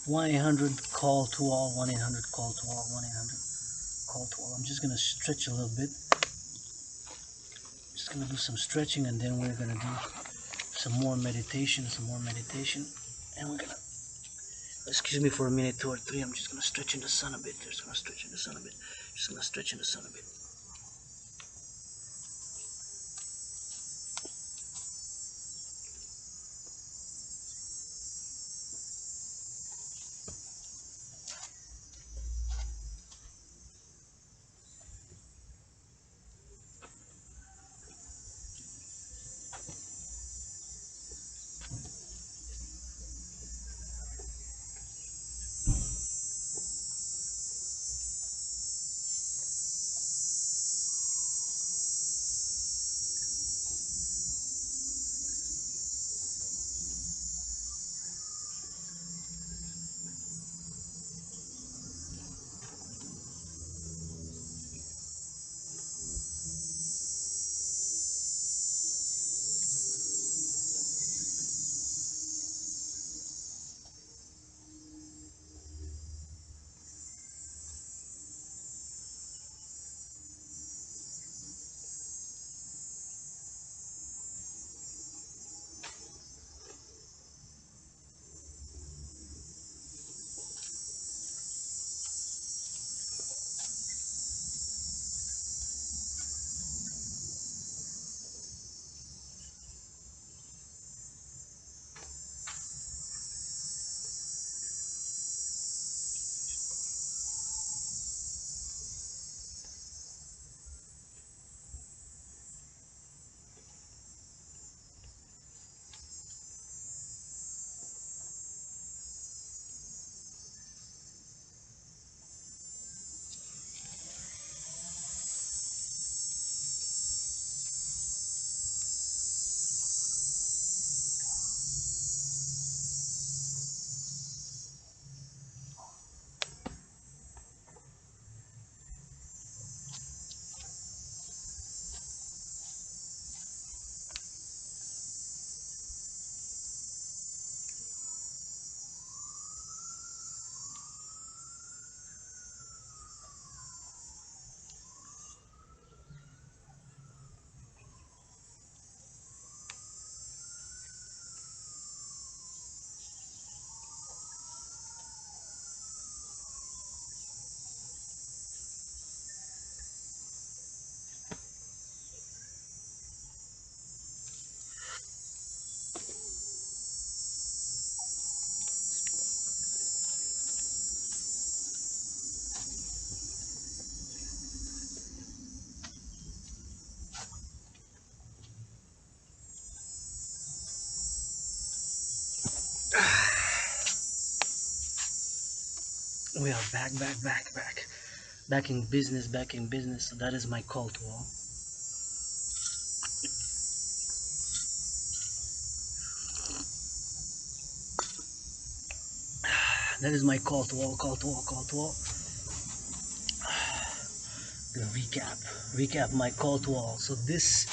1-800 call to all, 1-800 call to all, 1-800 call to all. I'm just gonna stretch a little bit. Just gonna do some stretching, and then we're gonna do some more meditation, and we're gonna, excuse me for a minute, 2 or 3. I'm just gonna stretch in the sun a bit. Just gonna stretch in the sun a bit. We are back in business, back in business. So that is my call to all. That is my call to all, call to all, call to all. The recap my call to all. So this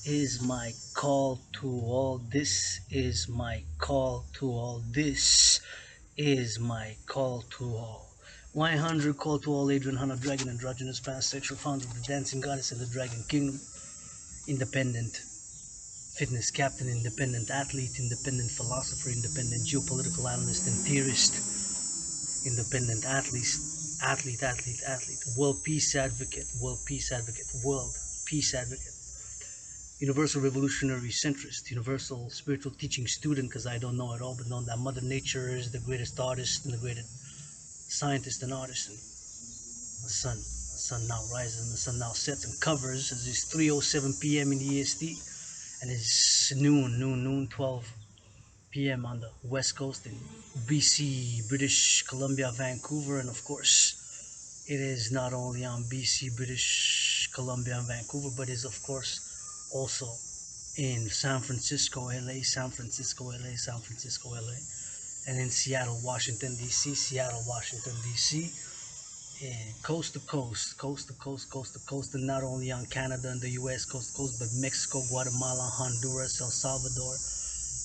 is my call to all. This is my call to all. This is my call to all. 100 call to all. Adrian, Hunter, Dragon, androgynous pansexual, founder of the dancing goddess and the dragon kingdom, independent fitness captain, independent athlete, independent philosopher, independent geopolitical analyst and theorist, independent athlete, world peace advocate, world peace advocate, universal revolutionary centrist, universal spiritual teaching student, because I don't know it all, but know that Mother Nature is the greatest artist and the greatest scientist and artist. And the sun now rises and the sun now sets and covers as it's 3:07 p.m. in the EST, and it's noon, 12 p.m. on the west coast in BC, British Columbia, Vancouver, and of course it is not only on BC, British Columbia, and Vancouver, but is of course also in San Francisco, LA, San Francisco, LA, San Francisco, LA, and in Seattle, Washington, D.C., Seattle, Washington, D.C., and coast to coast, coast to coast, coast to coast, and not only on Canada and the U.S. coast to coast, but Mexico, Guatemala, Honduras, El Salvador,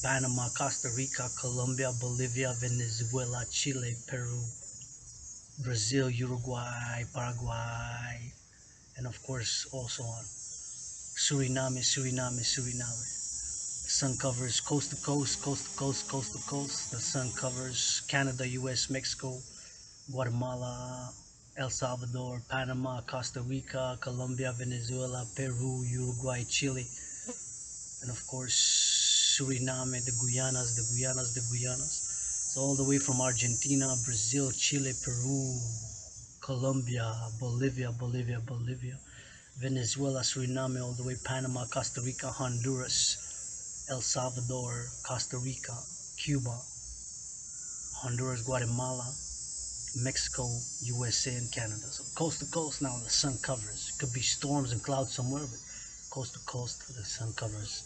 Panama, Costa Rica, Colombia, Bolivia, Venezuela, Chile, Peru, Brazil, Uruguay, Paraguay, and of course also on Suriname. The sun covers coast to coast, coast to coast, coast to coast. The sun covers Canada, US, Mexico, Guatemala, El Salvador, Panama, Costa Rica, Colombia, Venezuela, Peru, Uruguay, Chile, and of course Suriname, the Guyanas. So all the way from Argentina, Brazil, Chile, Peru, Colombia, Bolivia, Venezuela, Suriname, all the way Panama, Costa Rica, Honduras, El Salvador, Costa Rica, Cuba, Honduras, Guatemala, Mexico, USA, and Canada. So coast to coast now the sun covers. It could be storms and clouds somewhere, but coast to coast the sun covers.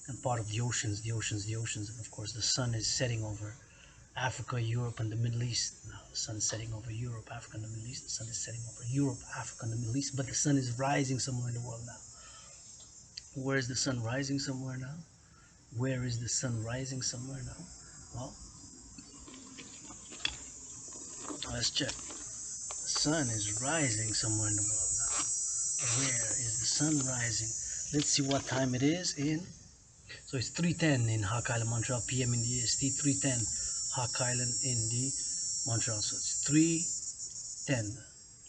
And part of the oceans, and of course the sun is setting over Africa, Europe, and the Middle East. Now the sun is setting over Europe, Africa, and the Middle East. The sun is setting over Europe, Africa, and the Middle East. But the sun is rising somewhere in the world now. Where is the sun rising somewhere now? Where is the sun rising somewhere now? Well, let's check. The sun is rising somewhere in the world now. Where is the sun rising? Let's see what time it is in. So it's 3:10 in Hawk Island, Montreal, PM in the EST. 3:10 Hawk Island in the Montreal. So it's 3:10.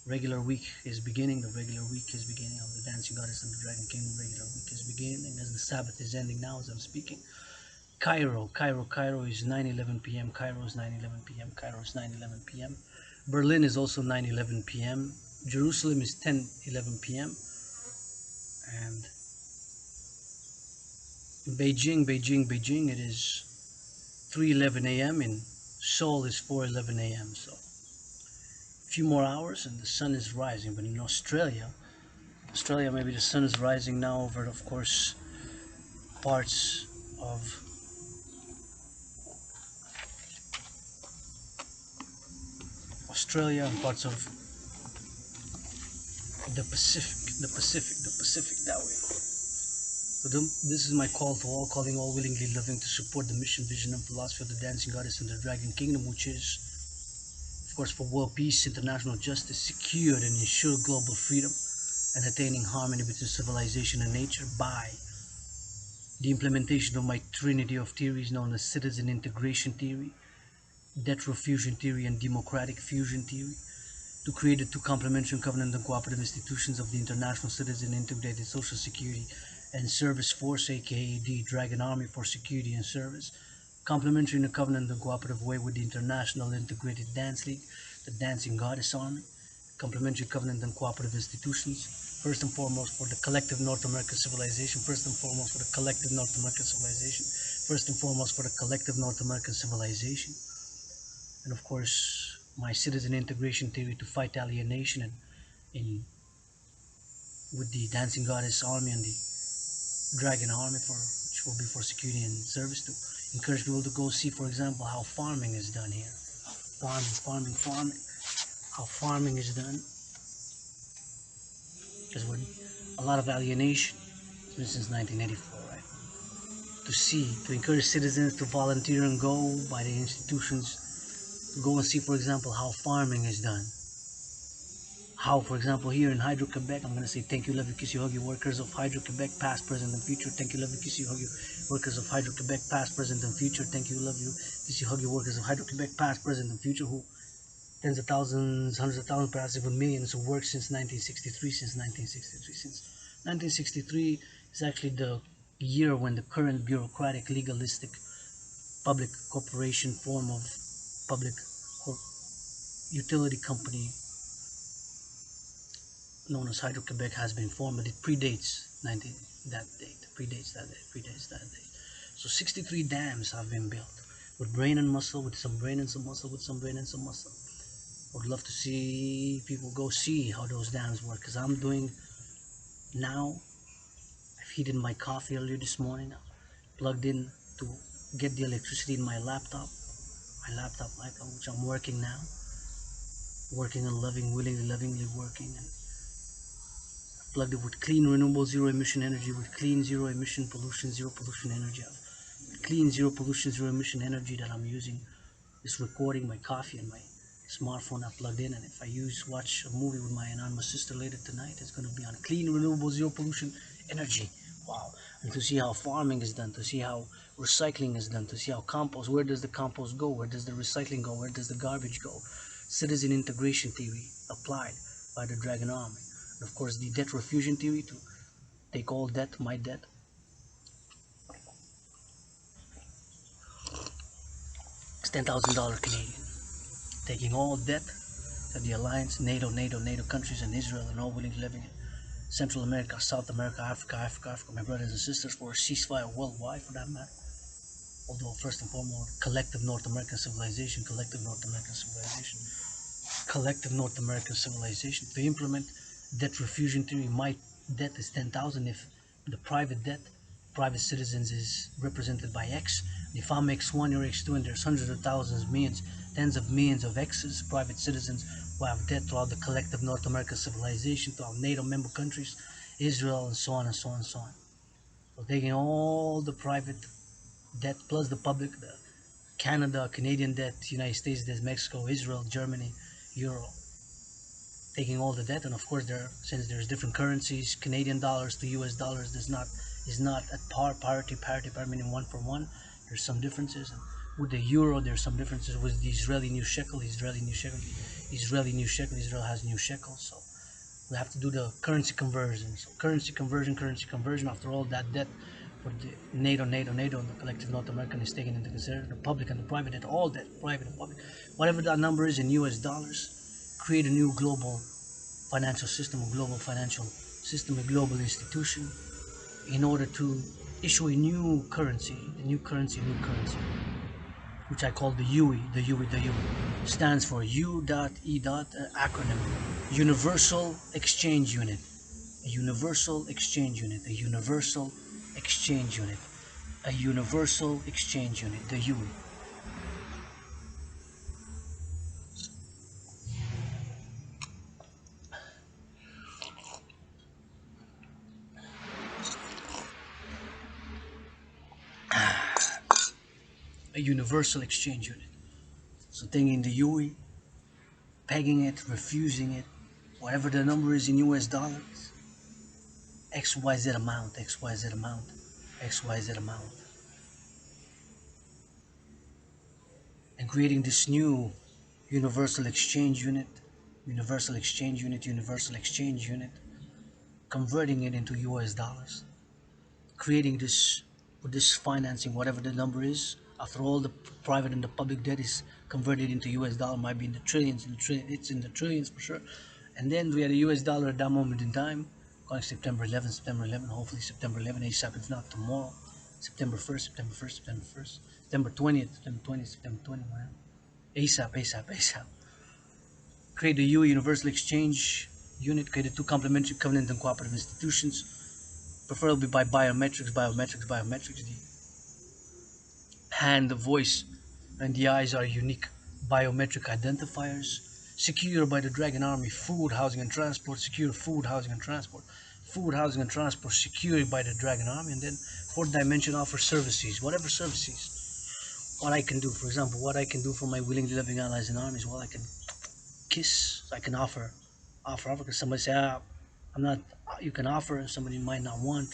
Regular week is beginning. The regular week is beginning of the Dancing Goddess and the Dragon Kingdom. Regular week is beginning, and as the Sabbath is ending now, as I'm speaking. Cairo is 9:11 p.m. Cairo is 9:11 p.m. Cairo is 9:11 p.m. Berlin is also 9:11 p.m. Jerusalem is 10:11 p.m. And Beijing, it is 3:11 a.m. In Seoul is 4:11 a.m. So a few more hours and the sun is rising. But in Australia, maybe the sun is rising now over, of course, parts of Australia and parts of the Pacific that way. So this is my call to all, calling all willingly loving to support the mission, vision, and philosophy of the Dancing Goddess and the Dragon Kingdom, which is, of course, for world peace, international justice, secured and ensured global freedom, and attaining harmony between civilization and nature by the implementation of my trinity of theories known as citizen integration theory, detrofusion theory, and democratic fusion theory, to create the two complementary covenant and cooperative institutions of the International Citizen Integrated Social Security and Service Force, aka the Dragon Army for Security and Service, complementary in a covenant and cooperative way with the International Integrated Dance League, the Dancing Goddess Army, complementary covenant and cooperative institutions, first and foremost for the collective North American civilization, first and foremost for the collective North American civilization, and of course my citizen integration theory to fight alienation, and in with the dancing goddess army and the dragon army, for which will be for security and service, to encourage people to go see, for example, how farming is done here. Farming, how farming is done. Because we're a lot of alienation since 1984, right? To encourage citizens to volunteer and go by the institutions, to go and see, for example, how farming is done. How, for example, here in Hydro-Quebec, I'm going to say thank you, love you, kiss you, hug you, workers of Hydro-Quebec, past, present, and future. Thank you, love you, kiss you, hug you, workers of Hydro-Quebec, past, present, and future. Thank you, love you, kiss you, hug you, workers of Hydro-Quebec, past, present, and future, who tens of thousands, hundreds of thousands, perhaps even millions who worked since 1963, since 1963 is actually the year when the current bureaucratic, legalistic, public corporation form of public utility company known as Hydro-Quebec has been formed, but it predates 19, that date, predates that date. So 63 dams have been built with brain and muscle, with some brain and some muscle, with some brain and some muscle. I would love to see people go see how those dams work, because I'm doing now. I've heated my coffee earlier this morning, plugged in to get the electricity in my laptop, which I'm working now, working and loving, willingly, lovingly working, and plugged it with clean, renewable, zero emission energy, with clean, zero emission, pollution, zero pollution energy, clean, zero pollution, zero emission energy that I'm using. This recording, my coffee, and my smartphone are plugged in, and if I watch a movie with my anonymous sister later tonight, it's going to be on clean, renewable, zero pollution energy. Wow. And to see how farming is done, to see how recycling is done, to see how compost, where does the compost go, where does the recycling go, where does the garbage go. Citizen integration theory applied by the Dragan army. And of course the debt refusion theory, to take all debt, my debt. It's $10,000 Canadian. Taking all debt that the alliance, NATO countries, and Israel are all willing to live in Central America, South America, Africa, my brothers and sisters, for a ceasefire worldwide, for that matter. Although first and foremost, collective North American civilization, to implement debt refusion theory. My debt is 10,000. If the private citizens is represented by X, if I'm X1, you're X2, and there's hundreds of thousands, millions, tens of millions of X's, private citizens who have debt throughout the collective North American civilization, throughout NATO member countries, Israel, and so on and so on and so on. So taking all the private debt plus the public, the Canada, Canadian debt, United States debt, Mexico, Israel, Germany, Euro, taking all the debt. And of course, since there's different currencies, Canadian dollars to US dollars is not at parity, meaning one for one. There's some differences. And with the euro, there's some differences. With the Israeli new shekel, Israel has new shekels. So we have to do the currency conversion. So currency conversion. After all, that debt for the NATO, and the collective North American is taken into consideration. The public and the private debt, all debt, private and public, whatever that number is in US dollars, create a new global financial system, a global institution, in order to issue a new currency, which I call the UE. The UE stands for U.E. Acronym, Universal Exchange Unit. A universal exchange unit, a universal exchange unit, a universal exchange unit, the UE. A universal exchange unit. So taking the UE, pegging it, refusing it, whatever the number is in US dollars, XYZ amount, XYZ amount, XYZ amount. And creating this new universal exchange unit, converting it into US dollars, creating this, with this financing, whatever the number is, after all the private and the public debt is converted into US dollar, might be in the trillions, it's in the trillions for sure. And then we had a US dollar at that moment in time, going September 11, hopefully September 11, ASAP, if not tomorrow, September 1st, September 20th, whatever. ASAP. Create the UE Universal Exchange Unit. Create two complementary covenant and cooperative institutions, preferably by biometrics. The hand, the voice, and the eyes are unique biometric identifiers. Secure by the Dragan Army. Food, housing, and transport. Secure food, housing, and transport. Food, housing, and transport secured by the Dragan Army. And then fourth dimension offers services. Whatever services. What I can do, for example, what I can do for my willingly living allies and armies. Well, I can kiss. I can offer. Because somebody say, I'm not. You can offer, and somebody might not want.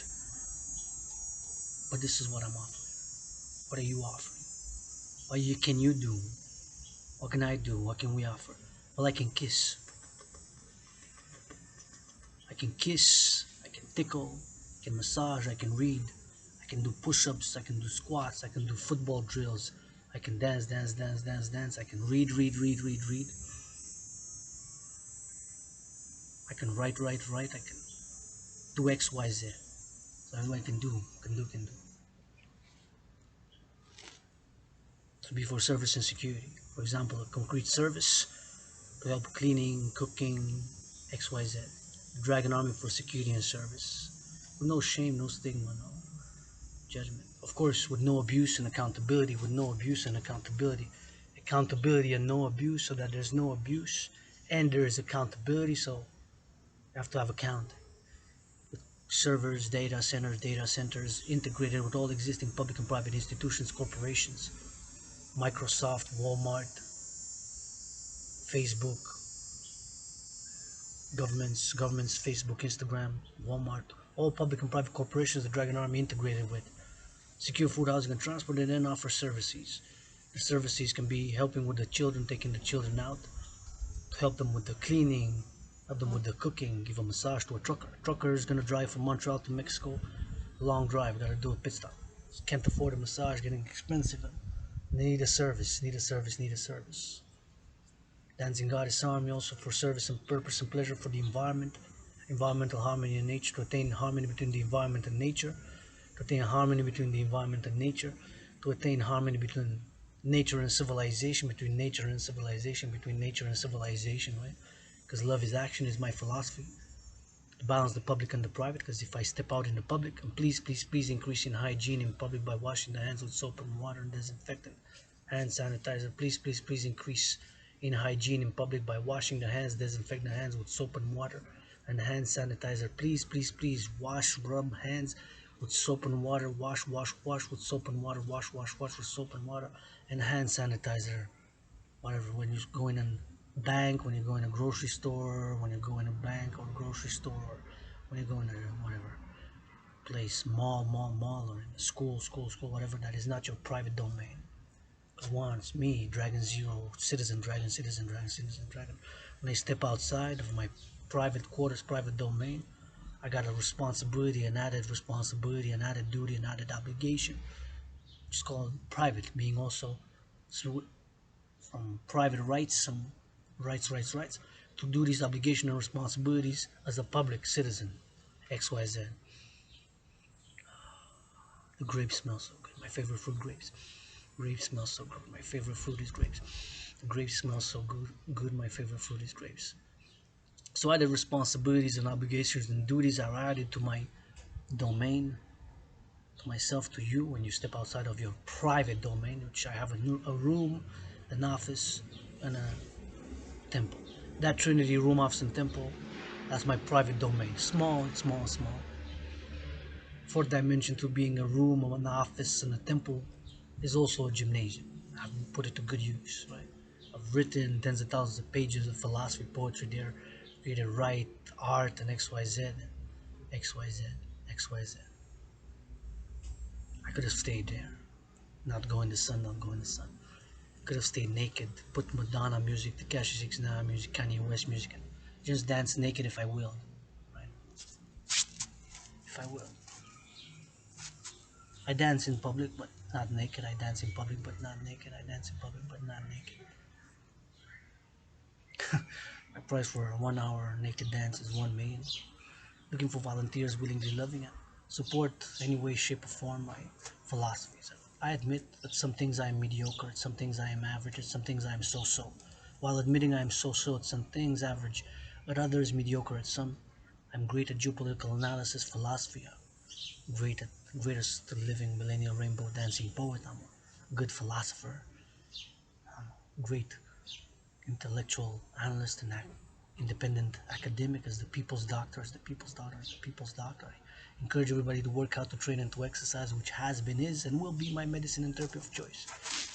But this is what I'm offering. What are you offering? Can you do? What can I do? What can we offer? Well, I can kiss. I can kiss. I can tickle. I can massage. I can read. I can do push-ups. I can do squats. I can do football drills. I can dance. I can read. I can write. I can do X, Y, Z. So everyone can do. To be for service and security. For example, a concrete service to help cleaning, cooking, XYZ. The Dragon Army for security and service. With no shame, no stigma, no judgment. Of course, with no abuse and accountability, Accountability and no abuse, so that there's no abuse and there is accountability, so you have to have account. With servers, data centers integrated with all existing public and private institutions, corporations, Microsoft, Walmart, Facebook, governments, Facebook, Instagram, Walmart, all public and private corporations the Dragon Army integrated with. Secure food, housing, and transport, and then offer services. The services can be helping with the children, taking the children out, to help them with the cleaning, help them with the cooking, give a massage to a trucker. A trucker is going to drive from Montreal to Mexico, long drive, got to do a pit stop. Can't afford a massage, getting expensive. Need a service. Dancing Goddess Army also for service and purpose and pleasure for the environment, environmental harmony and nature, to attain harmony between the environment and nature, to attain harmony between the environment and nature, to attain harmony between nature and civilization, between nature and civilization, right? Because love is action is my philosophy. To balance the public and the private, because if I step out in the public, and please increase in hygiene in public by washing the hands with soap and water and disinfectant, hand sanitizer. Please increase in hygiene in public by washing the hands, disinfect the hands with soap and water and hand sanitizer. Please rub hands with soap and water. Wash with soap and water. Wash with soap and water and hand sanitizer. Whatever, when you're going in bank, when you go in a grocery store, when you go in a bank or grocery store, or when you go in a whatever place, mall, or in a school, whatever, that is not your private domain. Because once me, Dragon Zero, Citizen Dragon, when I step outside of my private quarters, private domain, I got a responsibility, an added responsibility, an added duty, an added obligation, which is called private, being also from private rights, some rights, to duties, obligation, and responsibilities as a public citizen, XYZ. The grapes smell so good. My favorite fruit, grapes. Grapes smell so good. My favorite fruit is grapes. The grapes smell so good. My favorite fruit is grapes. So added responsibilities and obligations and duties are added to my domain, to myself, to you, when you step outside of your private domain, which I have a room, an office, and a temple. That Trinity, room, office, and temple, that's my private domain. Small. Fourth dimension to being a room or an office and a temple is also a gymnasium. I've put it to good use, right? I've written tens of thousands of pages of philosophy, poetry there, created write, art, and XYZ. I could have stayed there, not go in the sun. Could have stayed naked, put Madonna music, Tekashi 69 music, Kanye West music, and just dance naked if I will, right? If I will. I dance in public, but not naked. I dance in public, but not naked. My price for a 1 hour naked dance is 1 million. Looking for volunteers willingly loving it. Support any way, shape, or form my philosophies. I admit that some things I am mediocre, some things I am average, some things I am so-so. While admitting I am so-so at some things, average at others, mediocre at some, I'm great at geopolitical analysis, philosophy, great at greatest living millennial rainbow dancing poet. I'm a good philosopher, great intellectual analyst and independent academic as the people's doctor, as the people's daughter, as the people's doctor. I encourage everybody to work out, to train, and to exercise, which has been, is, and will be my medicine and therapy of choice.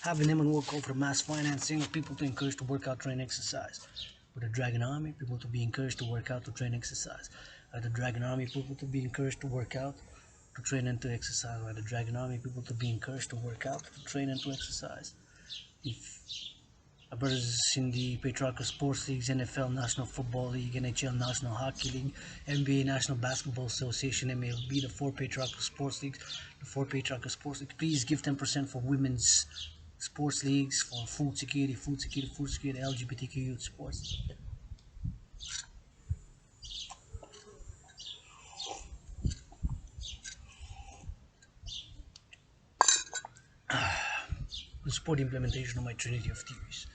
Having him and work out for mass financing, people to encourage to work out, train, exercise. With the Dragon Army, people to be encouraged to work out, to train, exercise. At the Dragon Army, people to be encouraged to work out, to train, and to exercise. At the Dragon Army, people to be encouraged to work out, to train, and to exercise. If our brothers in the patriarchal sports leagues, NFL, National Football League, NHL, National Hockey League, NBA, National Basketball Association, MLB, the four patriarchal sports leagues, the four patriarchal sports leagues. Please give 10% for women's sports leagues, for food security, LGBTQ youth sports. To support the implementation of my trinity of theories.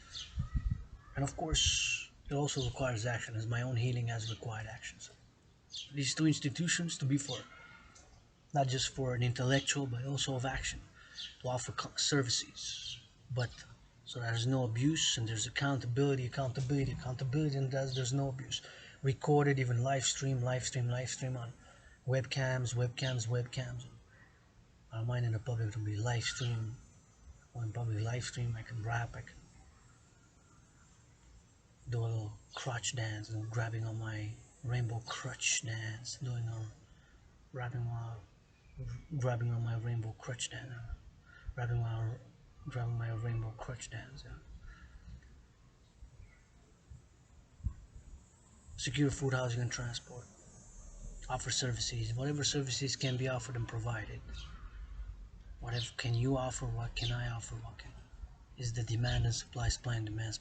And of course, it also requires action, as my own healing has required actions. These two institutions to be for not just for an intellectual but also of action, to offer services, but so there's no abuse and there's accountability, and there's no abuse. Recorded, even live stream on webcams. I don't mind in the public to be live stream. When public live stream, I can rap, I can do a little crotch dance, grabbing on my rainbow crutch dance, doing a rapping while grabbing on my rainbow crutch dance, grabbing while grabbing my rainbow crutch dance. Yeah. Secure food, housing, and transport. Offer services, whatever services can be offered and provided. Whatever can you offer? What can I offer? What can is the demand and supply and demand,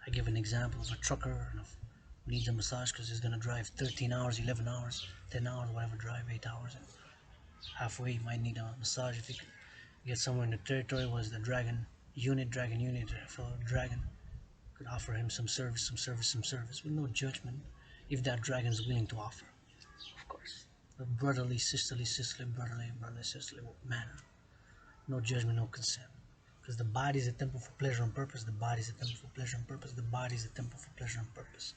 I give an example of a trucker and who needs a massage because he's gonna drive 13 hours, 11 hours, 10 hours, whatever, drive 8 hours, and halfway he might need a massage. If he could get somewhere in the territory, was the Dragon unit, fellow Dragon could offer him some service, with no judgment, if that dragon's willing to offer, of course. A brotherly, sisterly manner. No judgment, no consent. Because the body is a temple for pleasure and purpose. The body is a temple for pleasure and purpose. The body is a temple for pleasure and purpose.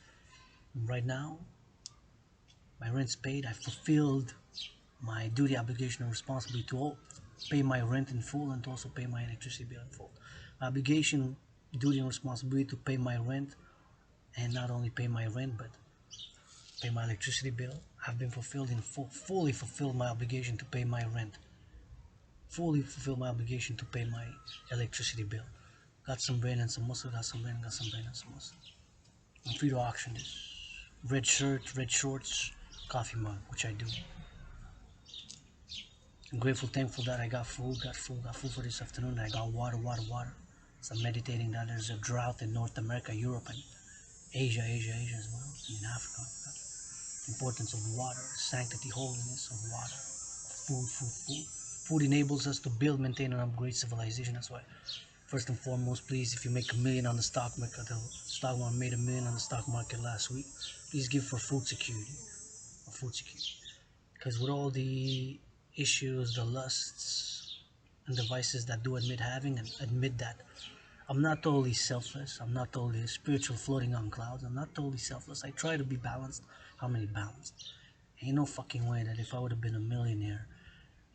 And right now, my rent's paid. I fulfilled my duty, obligation, and responsibility to pay my rent in full and to also pay my electricity bill in full. My obligation, duty, and responsibility to pay my rent, and not only pay my rent, but pay my electricity bill, have been fulfilled in full. Fully fulfilled my obligation to pay my rent. Fully fulfilled my obligation to pay my electricity bill. Got some brain and some muscle, got some brain and some muscle. I'm free to auction this. Red shirt, red shorts, coffee mug, which I do. I'm grateful, thankful that I got food for this afternoon. I got water. So I'm meditating that there's a drought in North America, Europe, and Asia as well, and in Africa. Importance of water, sanctity, holiness of water, food. Food enables us to build, maintain, and upgrade civilization. That's why, first and foremost, please, if you make $1 million on the stock market, the stock market made $1 million on the stock market last week, please give for food security. Because with all the issues, the lusts, and the vices that do admit having, and admit that I'm not totally selfless, I'm not totally spiritual floating on clouds, I'm not totally selfless. I try to be balanced. How many balanced? Ain't no fucking way that if I would have been a millionaire,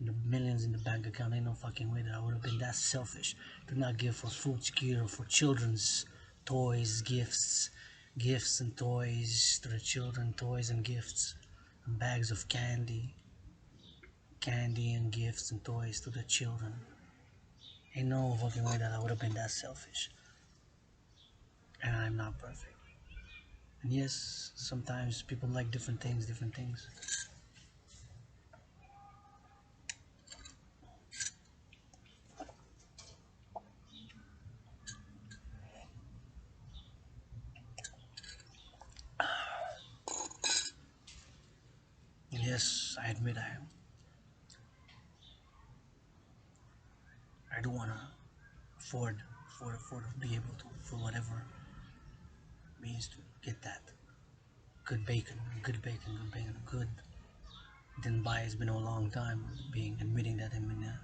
the millions in the bank account, ain't no fucking way that I would have been that selfish to not give for food security or for children's toys, gifts and toys to the children, toys and gifts, and bags of candy and gifts and toys to the children. Ain't no fucking way that I would have been that selfish. And I'm not perfect. And yes, sometimes people like different things. And yes, I admit I do wanna afford to be able to for whatever means to get that good bacon, good bacon, good bacon, good. Didn't buy. It's been a long time being admitting that I'm in a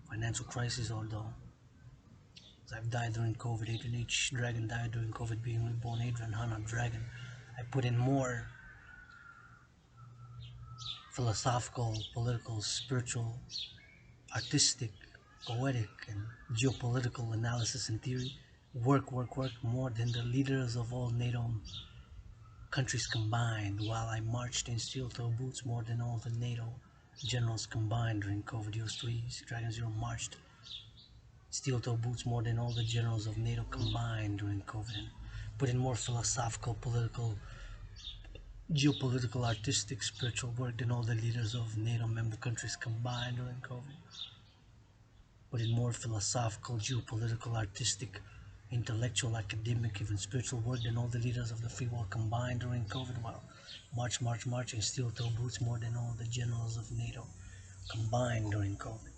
financial crisis, although I've died during COVID. Adrian H. Dragan died during COVID, being reborn. Adrian Hana Dragan. I put in more philosophical, political, spiritual, artistic, poetic, and geopolitical analysis and theory. Work more than the leaders of all NATO countries combined, while I marched in steel-toe boots more than all the NATO generals combined during COVID. Yours 3, Dragon Zero marched steel-toe boots more than all the generals of NATO combined during COVID, and put in more philosophical, political, geopolitical, artistic, spiritual work than all the leaders of NATO member countries combined during COVID. Put in more philosophical, geopolitical, artistic, intellectual, academic, even spiritual work than all the leaders of the free world combined during COVID. While march in steel-toe boots more than all the generals of NATO combined during COVID.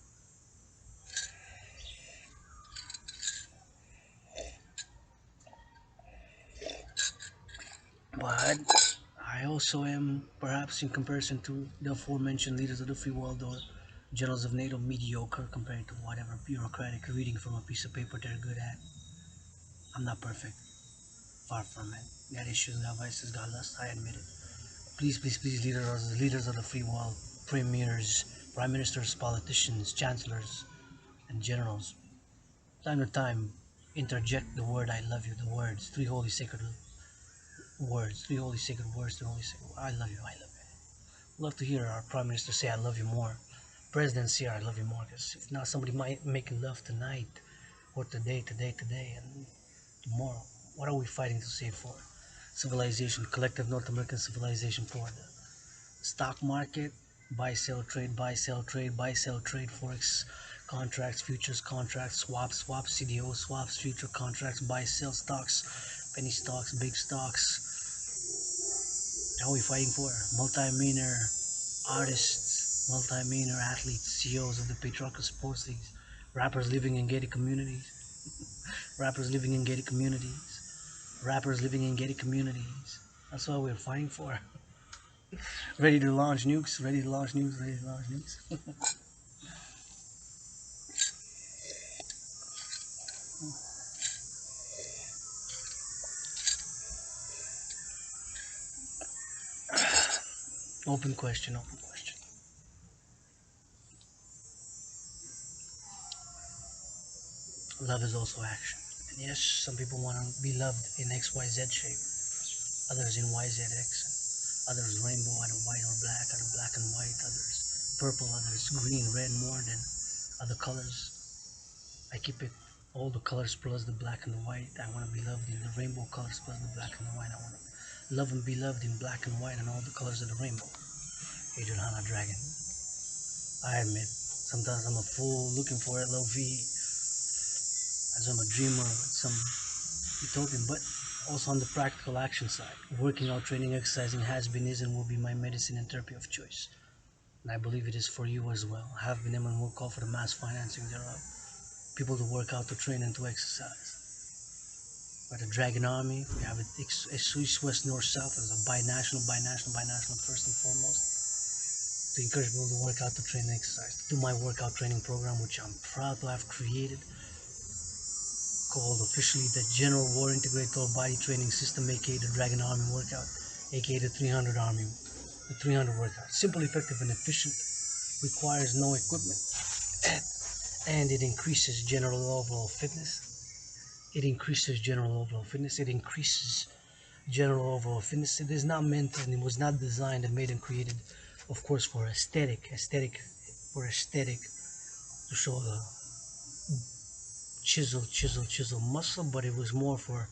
But I also am, perhaps in comparison to the aforementioned leaders of the free world or generals of NATO, mediocre compared to whatever bureaucratic reading from a piece of paper they're good at. I'm not perfect. Far from it. Got issues, got vices, got lust, I admit it. Please, leaders of the free world, premiers, prime ministers, politicians, chancellors, and generals, time to time, interject the word I love you, the words, three holy sacred words, three holy sacred words, three holy sacred I love you, I love you. Love to hear our prime minister say I love you more. President say I love you more, because if not, somebody might make love tonight, or today, and tomorrow. What are we fighting to save for? Civilization, collective North American civilization for the stock market, buy, sell, trade, buy, sell, trade, buy, sell, trade, forex contracts, futures contracts, swaps, CDO swaps, future contracts, buy, sell stocks, penny stocks, big stocks. How are we fighting for? Multi-millionaire artists, multi-millionaire athletes, CEOs of the patriarchal sports leagues, rappers living in gated communities, rappers living in gated communities, rappers living in gated communities. That's what we're fighting for. Ready to launch nukes, ready to launch nukes, ready to launch nukes. Open question, open question. Love is also action. And yes, some people want to be loved in XYZ shape, others in YZX, others rainbow, either white or black, either black and white, others purple, others green, red more than other colors. I keep it all the colors plus the black and the white. I want to be loved in the rainbow colors plus the black and the white. I want to love and be loved in black and white and all the colors of the rainbow. Adrian Hana Dragan. I admit, sometimes I'm a fool looking for LOV as I'm a dreamer with some utopian, but also on the practical action side. Working out, training, exercising has been, is, and will be my medicine and therapy of choice. And I believe it is for you as well. Have been, and will call for the mass financing thereof. People to work out, to train, and to exercise. By the Dragan Army, we have it east, west, north, south as a binational, first and foremost. To encourage people to work out, to train, and exercise. To do my workout training program, which I'm proud to have created, called officially the General War Integrated Total Body Training System, aka the Dragan Army Workout, aka the 300 Army, the 300 Workout. Simple, effective, and efficient, requires no equipment, and it increases general overall fitness. It increases general overall fitness. It increases general overall fitness. It is not meant, and it was not designed and made and created, of course, for aesthetic, to show the chisel muscle, but it was more for,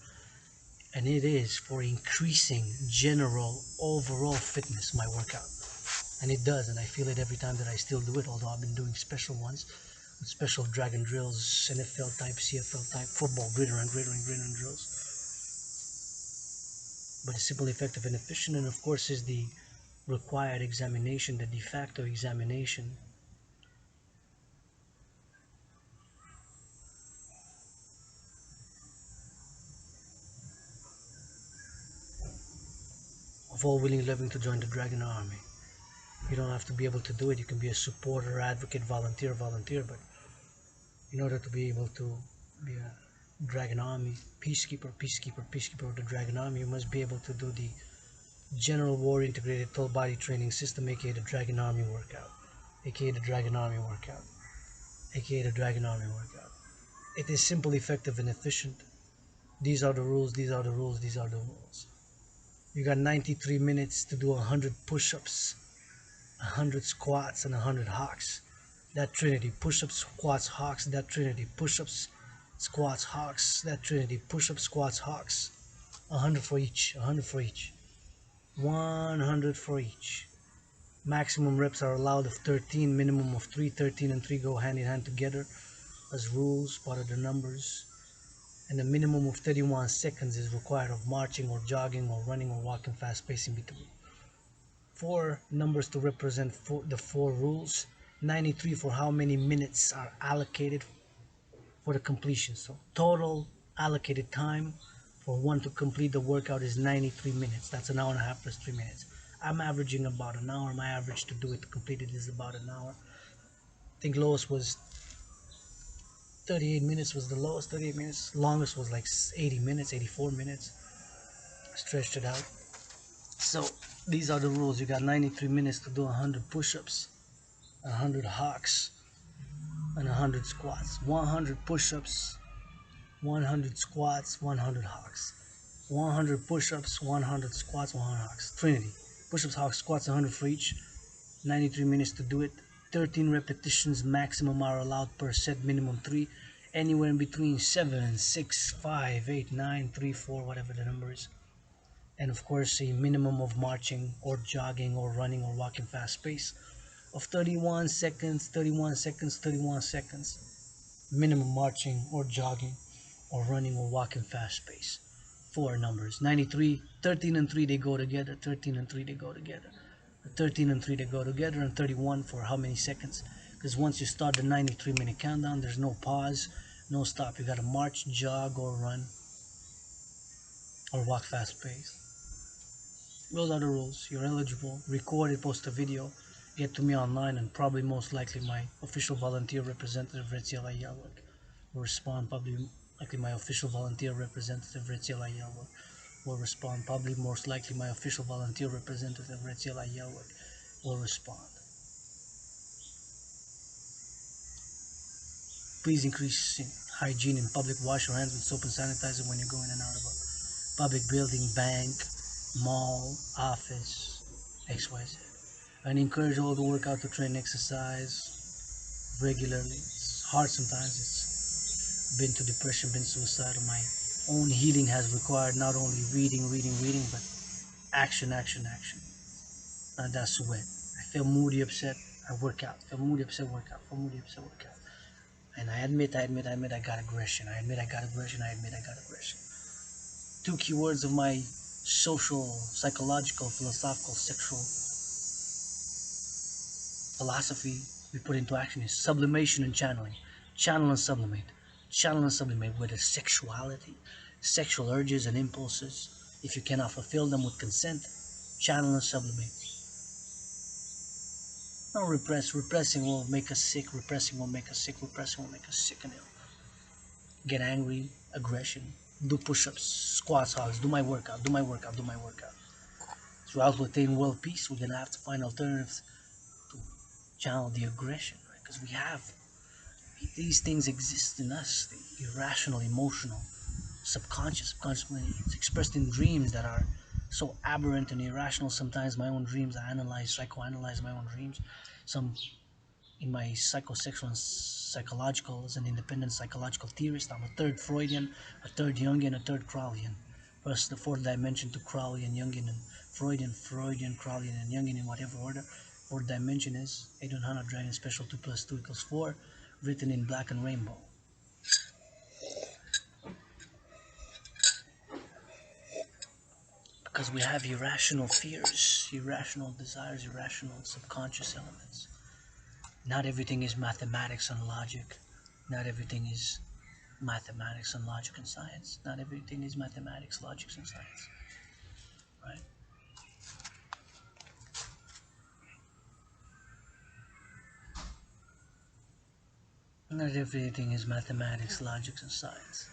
and it is for increasing general overall fitness, my workout. And it does, and I feel it every time that I still do it, although I've been doing special ones, with special Dragan drills, NFL type, CFL type, football, greater and drills. But it's simple, effective, and efficient, and of course is the required examination, the de facto examination fall willing to join the Dragan army. You don't have to be able to do it. You can be a supporter, advocate, volunteer, but in order to be able to be a Dragan army, peacekeeper of the Dragan army, you must be able to do the General War Integrated Total Body Training System, aka the Dragan Army Workout, aka the Dragan Army Workout, aka the Dragan Army Workout. It is simple, effective, and efficient. These are the rules, these are the rules, these are the rules. You got 93 minutes to do 100 push-ups, 100 squats, and 100 hawks. That trinity, push-ups, squats, hawks, that trinity, push-ups, squats, hawks, that trinity, push-ups, squats, hawks. 100 for each, 100 for each. 100 for each. Maximum reps are allowed of 13, minimum of 3. 13 and 3 go hand in hand together as rules, part of the numbers. And a minimum of 31 seconds is required of marching or jogging or running or walking fast pace in between. 4 numbers to represent the 4 rules. 93 for how many minutes are allocated for the completion. So total allocated time for one to complete the workout is 93 minutes. That's an hour and a half plus 3 minutes. I'm averaging about an hour. My average to do it to complete it is about an hour. I think lowest was 38 minutes was the lowest, 38 minutes. Longest was like 80 minutes, 84 minutes. Stretched it out. So these are the rules. You got 93 minutes to do 100 push-ups, 100 hawks, and 100 squats. 100 push-ups, 100 squats, 100 hawks. 100 push-ups, 100 squats, 100 hawks. Trinity. Push-ups, hawks, squats, 100 for each. 93 minutes to do it. 13 repetitions maximum are allowed per set, minimum 3. Anywhere in between 7, 6, 5, 8, 9, 3, 4, whatever the number is. And of course a minimum of marching or jogging or running or walking fast pace of 31 seconds, 31 seconds, 31 seconds. Minimum marching or jogging or running or walking fast pace. 4 numbers. 93, 13 and 3 they go together, 13 and 3 they go together. 13 and 3 they go together, and 31 for how many seconds? Because once you start the 93-minute countdown, there's no pause, no stop. You gotta march, jog, or run, or walk fast pace. Those are the rules. You're eligible. Record it, post a video, get to me online, and probably most likely my official volunteer representative, Retziela Yelwick, will respond. Probably likely my official volunteer representative, Retziela Yelwick, will respond. Probably most likely my official volunteer representative, Retziela Yelwick, will respond. Please increase hygiene in public. Wash your hands with soap and sanitizer when you go in and out of a public building, bank, mall, office, XYZ. And encourage all to work out, to train, exercise regularly. It's hard sometimes. It's been to depression, been suicidal. My own healing has required not only reading, but action. And that's sweat. I feel moody, upset, I work out. Feel moody, upset, work out. Feel moody, upset, work out. And I admit I got aggression. I admit I got aggression. 2 key words of my social, psychological, philosophical, sexual philosophy we put into action is sublimation and channeling. Channel and sublimate. Channel and sublimate, whether sexuality, sexual urges and impulses. If you cannot fulfill them with consent, channel and sublimate. Don't repress. Repressing will make us sick. Repressing will make us sick and ill. Get angry, aggression, do push-ups, squats, hogs, do my workout. Throughout to attain world peace, we're gonna have to find alternatives to channel the aggression, right? Because these things exist in us, the irrational, emotional, subconsciously. It's expressed in dreams that are so aberrant and irrational. Sometimes my own dreams, I psychoanalyze my own dreams. Some in my psychosexual and psychological, as an independent psychological theorist, I'm a third Freudian, a third Jungian, a third Crowleyan. First, the fourth dimension to Crowleyan, Jungian, and Freudian, Crowleyan, and Jungian in whatever order. Fourth dimension is Adrian Dragan special 2 + 2 = 4, written in black and rainbow. Because we have irrational fears, irrational desires, irrational subconscious elements. Not everything is mathematics and logic. Not everything is mathematics and logic and science. Not everything is mathematics, logic, and science. Right? Not everything is mathematics, logic, and science.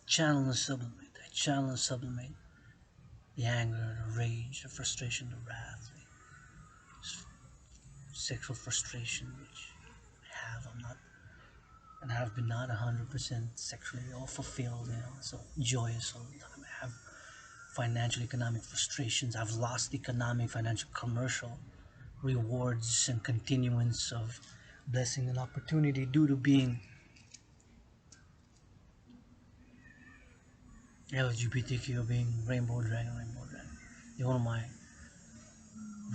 Channel and sublimate. I channel and sublimate the anger, the rage, the frustration, the wrath, the sexual frustration which I have. I'm not and have been not 100% sexually all fulfilled, so joyous all the time. I have financial, economic frustrations. I've lost economic, financial, commercial rewards and continuance of blessing and opportunity due to being LGBTQ, being Rainbow Dragon, Rainbow Dragon. You want my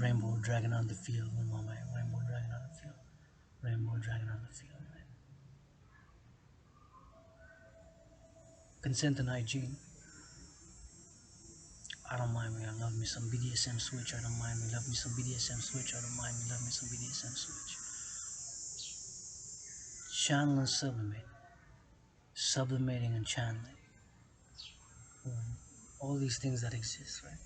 Rainbow Dragon on the field, you want my Rainbow Dragon on the field, Rainbow Dragon on the field. Right? Consent and hygiene. I don't mind me, I love me some BDSM switch, I don't mind me, love me some BDSM switch, I don't mind me, love me some BDSM switch. Channel and sublimate. Sublimating and channeling. All these things that exist, right?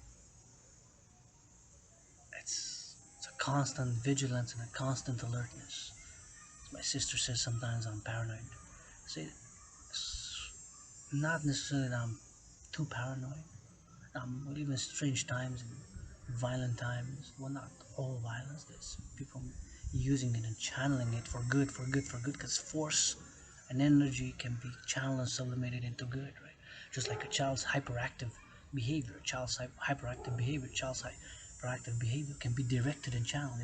It's a constant vigilance and a constant alertness. As my sister says sometimes I'm paranoid. I say, it's not necessarily that I'm too paranoid. We live in strange times and violent times. Well, not all violence. There's people using it and channeling it for good, for good, for good. Because force and energy can be channeled and sublimated into good, right? Just like a child's hyperactive behavior, child's hyperactive behavior can be directed and channeled,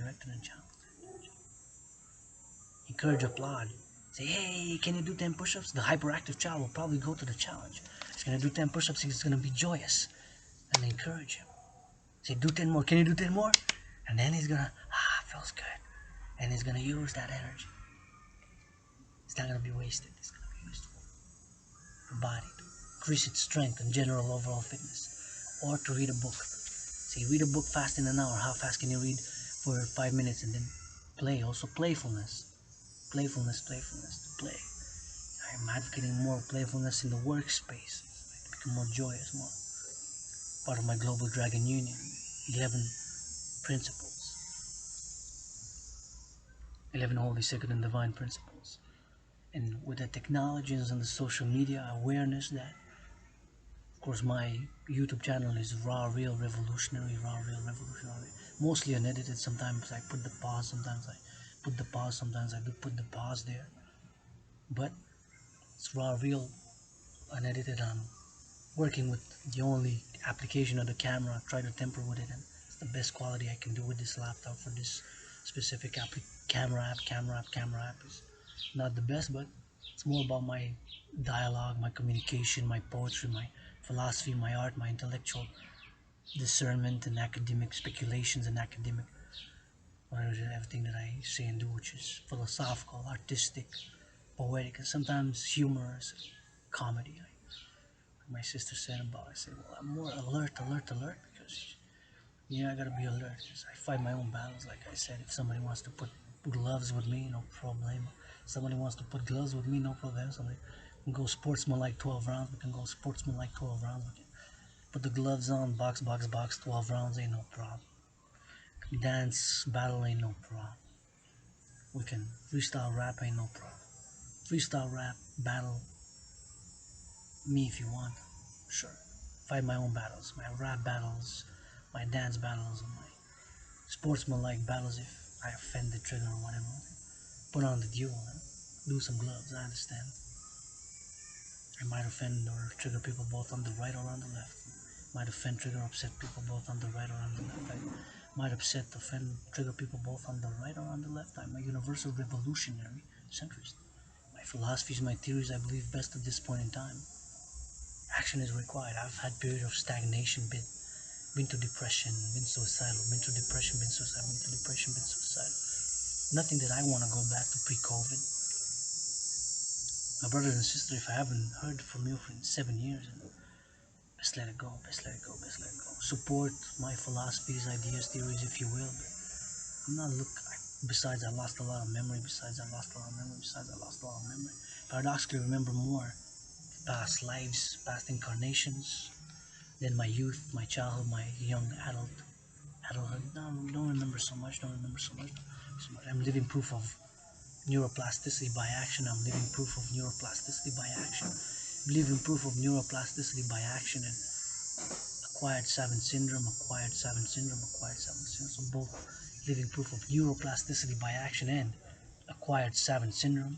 Encourage, applaud. Say, hey, can you do 10 push-ups? The hyperactive child will probably go to the challenge. He's gonna do 10 push-ups. He's gonna be joyous, and encourage him. Say, do 10 more. Can you do 10 more? And then he's gonna, feels good. And he's gonna use that energy. It's not gonna be wasted. It's gonna be used for the body to increase its strength and general overall fitness. Or to read a book. Say, read a book fast in an hour. How fast can you read for 5 minutes? And then play. Also playfulness. Playfulness, to play. I'm advocating more playfulness in the workspace. To become more joyous, more part of my global Dragon Union. 11 principles. 11 holy, sacred, and divine principles. And with the technologies and the social media awareness that, of course, my YouTube channel is revolutionary, mostly unedited. Sometimes I put the pause, sometimes I do put the pause there. But it's real, unedited. I'm working with the only application of the camera. I try to temper with it, and it's the best quality I can do with this laptop for this specific camera app is not the best, but it's more about my dialogue, my communication, my poetry, my philosophy, my art, my intellectual discernment and academic speculations and academic everything that I say and do, which is philosophical, artistic, poetic, and sometimes humorous, comedy. My sister said about, I said, well, I'm more alert, because I gotta be alert. I fight my own battles, like I said. If somebody wants to put gloves with me, no problem. Somebody wants to put gloves with me, no problem. Somebody can go sportsman like 12 rounds. We can go sportsman like 12 rounds. We can put the gloves on, box, 12 rounds, ain't no problem. Dance, battle, ain't no problem. We can freestyle rap, ain't no problem. Freestyle rap, battle, me if you want, sure. Fight my own battles, my rap battles, my dance battles, and my sportsman-like battles if I offend the trigger or whatever. Put on the duel and do some gloves, I understand. I might offend or trigger people both on the right or on the left. Might offend, trigger, upset people both on the right or on the left. I might upset, offend, trigger people both on the right or on the left. I'm a universal revolutionary centrist. My philosophies, my theories, I believe best at this point in time. Action is required. I've had period of stagnation, been to depression, been suicidal, been to depression, been suicidal, been to depression, been suicidal. Nothing that I want to go back to pre-COVID. My brothers and sisters, if I haven't heard from you for 7 years, best let it go, best let it go, best let it go. Support my philosophies, ideas, theories, if you will, but I'm not besides I lost a lot of memory, paradoxically remember more past lives, past incarnations, than my youth, my childhood, my young adulthood. No, don't remember so much. I'm living proof of neuroplasticity by action. I'm living proof of neuroplasticity by action. I'm living proof of neuroplasticity by action and acquired savant syndrome, acquired savant syndrome, acquired savant syndrome. So both living proof of neuroplasticity by action and acquired savant syndrome.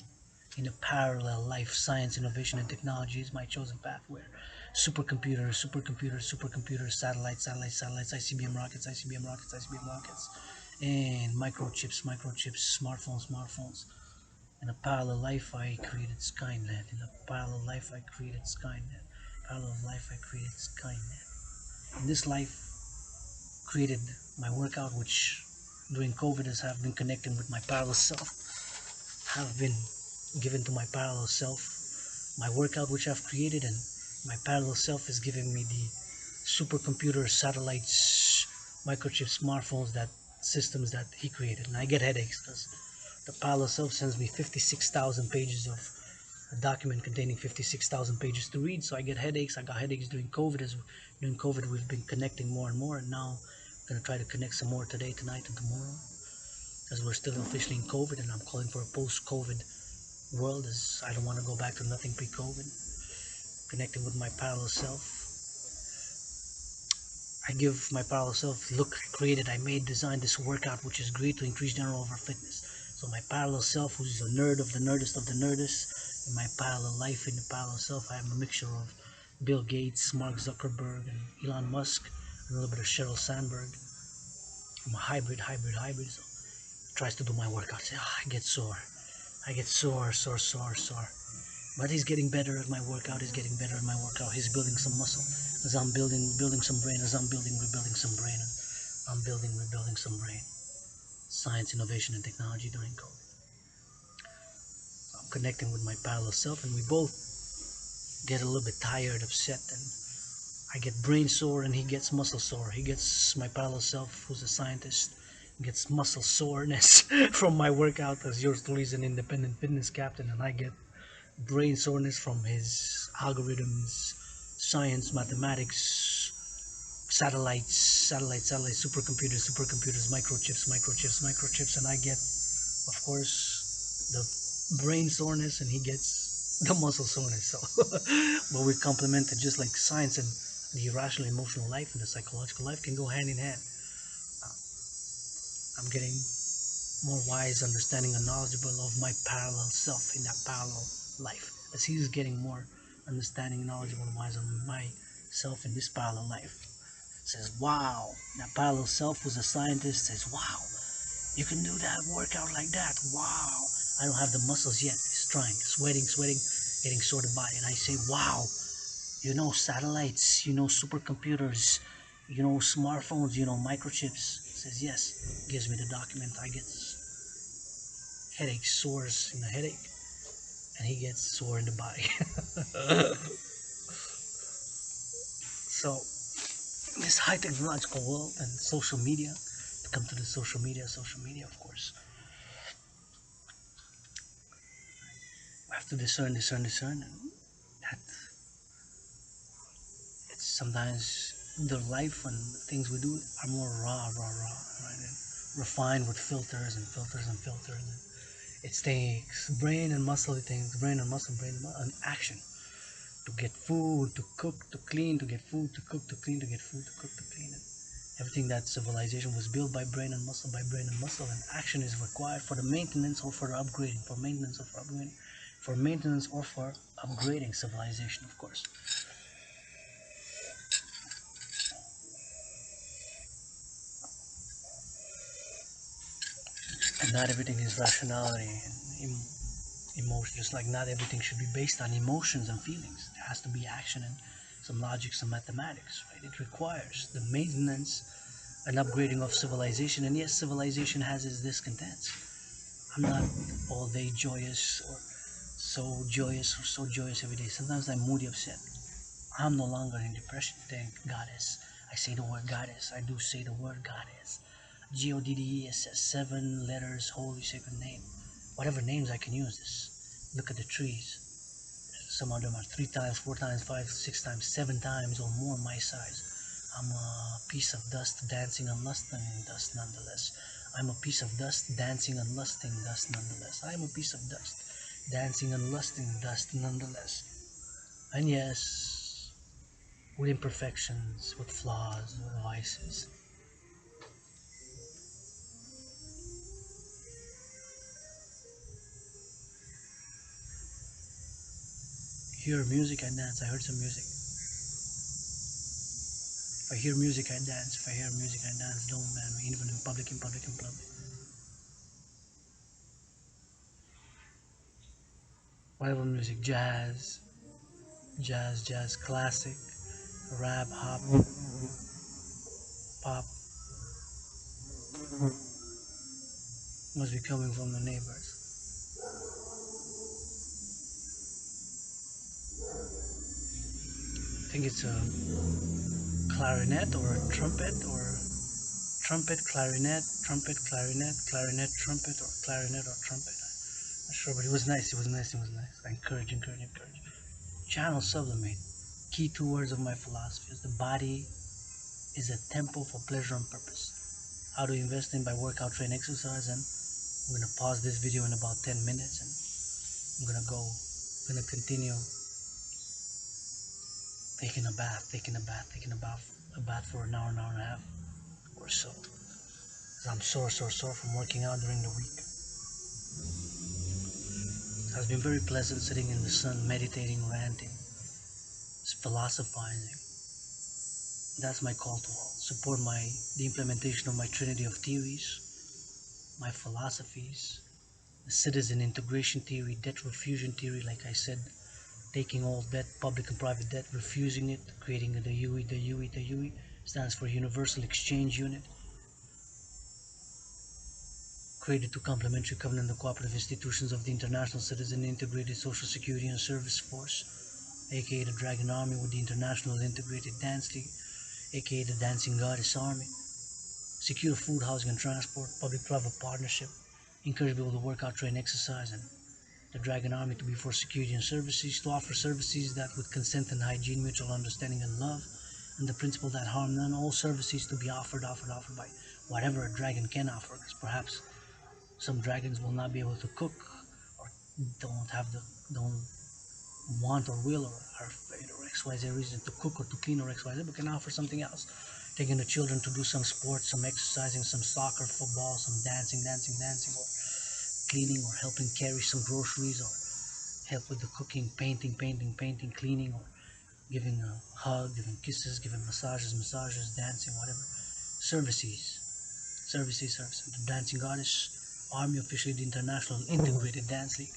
In a parallel life, science, innovation, and technology is my chosen path where supercomputers, supercomputers, supercomputers, satellites, satellites, satellites, ICBM rockets, ICBM rockets, ICBM rockets, and microchips, microchips, smartphones, smartphones. In a parallel life, I created Skynet. In a parallel life, I created Skynet. Parallel life, I created Skynet. In this life, created my workout, which during COVID has have been connecting with my parallel self, have been given to my parallel self. My workout, which I've created, and my parallel self is giving me the supercomputer, satellites, microchip, smartphones, that systems that he created. And I get headaches because the parallel self sends me 56,000 pages of a document containing 56,000 pages to read, so I get headaches. I got headaches during COVID. As during COVID, we've been connecting more and more, and now I'm gonna try to connect some more today, tonight, and tomorrow, as we're still officially in COVID, and I'm calling for a post-COVID world, as I don't want to go back to nothing pre-COVID. Connecting with my parallel self, I give my parallel self, look, I created, I made, designed this workout which is great to increase general over fitness. So my parallel self, who's a nerd of the nerdest of the nerdest, in my parallel life, in the parallel self, I am a mixture of Bill Gates, Mark Zuckerberg, and Elon Musk, and a little bit of Sheryl Sandberg. I'm a hybrid. So tries to do my workout. Say, oh, I get sore. I get sore. But he's getting better at my workout. He's getting better at my workout. He's building some muscle. As I'm building some brain. As I'm building, rebuilding some brain. I'm building, rebuilding some brain. Science, innovation, and technology during COVID. I'm connecting with my parallel self, and we both get a little bit tired, upset, and I get brain sore, and he gets muscle sore. He gets, my parallel self, who's a scientist, gets muscle soreness from my workout, as yours truly is an independent fitness captain, and I get brain soreness from his algorithms, science, mathematics, satellites, supercomputers, microchips, and I get, of course, the brain soreness, and he gets the muscle soreness. So, but we complemented, just like science and the irrational emotional life and the psychological life can go hand in hand. I'm getting more wise, understanding, and knowledgeable of my parallel self in that parallel life, as he's getting more understanding, knowledgeable, and wise on myself in this parallel life. Says, wow, that parallel self who's a scientist says, wow, you can do that workout like that. Wow, I don't have the muscles yet. He's trying, sweating, getting sore to body, and I say, wow, you know, satellites, you know, supercomputers, you know, smartphones, you know, microchips. Says yes, gives me the document. I get headache, sores in the headache, and he gets sore in the body. So this high technological world and social media, to come to the social media, of course, we have to discern, and that it's sometimes the life and the things we do are more raw, right? And refined with filters and filters and filters. And it takes brain and muscle, it takes brain and muscle, and action to get food, to cook, to clean, to get food, to cook, to clean, to get food, to cook, to clean. And everything that civilization was built by brain and muscle, and action is required for the maintenance or for the upgrading, for maintenance or for upgrading civilization, of course. And not everything is rationality and emotion. Just like not everything should be based on emotions and feelings. There has to be action and some logic, some mathematics, right? It requires the maintenance and upgrading of civilization. And yes, civilization has its discontents. I'm not all day joyous or so joyous every day. Sometimes I'm moody, upset. I'm no longer in depression. Thank Goddess. I say the word Goddess. I do say the word Goddess. Goddess, 7 letters, holy sacred name. Whatever names I can use this. Look at the trees. Some of them are 3 times, 4 times, 5, 6 times, 7 times or more my size. I'm a piece of dust dancing on lust and dust nonetheless. I'm a piece of dust, dancing and lusting dust nonetheless. I'm a piece of dust, dancing and lusting dust nonetheless. And yes, with imperfections, with flaws, with vices. Hear music, I dance. I heard some music. If I hear music, I dance. If I hear music, I dance. Don't man, even in public, in public, in public. Whatever music, jazz, classic, rap, hop, pop, must be coming from the neighbors. I think it's a clarinet or a trumpet, clarinet, trumpet, or clarinet or trumpet. I'm not sure, but it was nice. It was nice. It was nice. I encourage. Channel sublimate. Key two words of my philosophy is the body is a temple for pleasure and purpose. How to invest in by workout, train, exercise, and I'm gonna pause this video in about 10 minutes and I'm gonna continue taking a bath for an hour and a half or so. 'Cause I'm sore from working out during the week. It has been very pleasant sitting in the sun, meditating, ranting, philosophizing. That's my call to all. Support the implementation of my trinity of theories, my philosophies, the citizen integration theory, debt refusion theory, like I said, taking all debt, public and private debt, refusing it, creating the UE stands for Universal Exchange Unit, created to complementary covenant the cooperative institutions of the International Citizen Integrated Social Security and Service Force, aka the Dragan Army, with the International Integrated Dance League, aka the Dancing Goddess Army, secure food, housing and transport, public-private partnership, encourage people to work out, train, exercise, and the Dragan Army to be for security and services, to offer services that with consent and hygiene, mutual understanding and love, and the principle that harm none, all services to be offered by whatever a dragon can offer, because perhaps some dragons will not be able to cook or don't want or will or are afraid or XYZ reason to cook or to clean or XYZ, but can offer something else. Taking the children to do some sports, some exercising, some soccer, football, some dancing, or cleaning, or helping carry some groceries, or help with the cooking, painting, cleaning, or giving a hug, giving kisses, giving massages, dancing, whatever. Services. The Dancing Goddess Army, officially the International Integrated Dance League.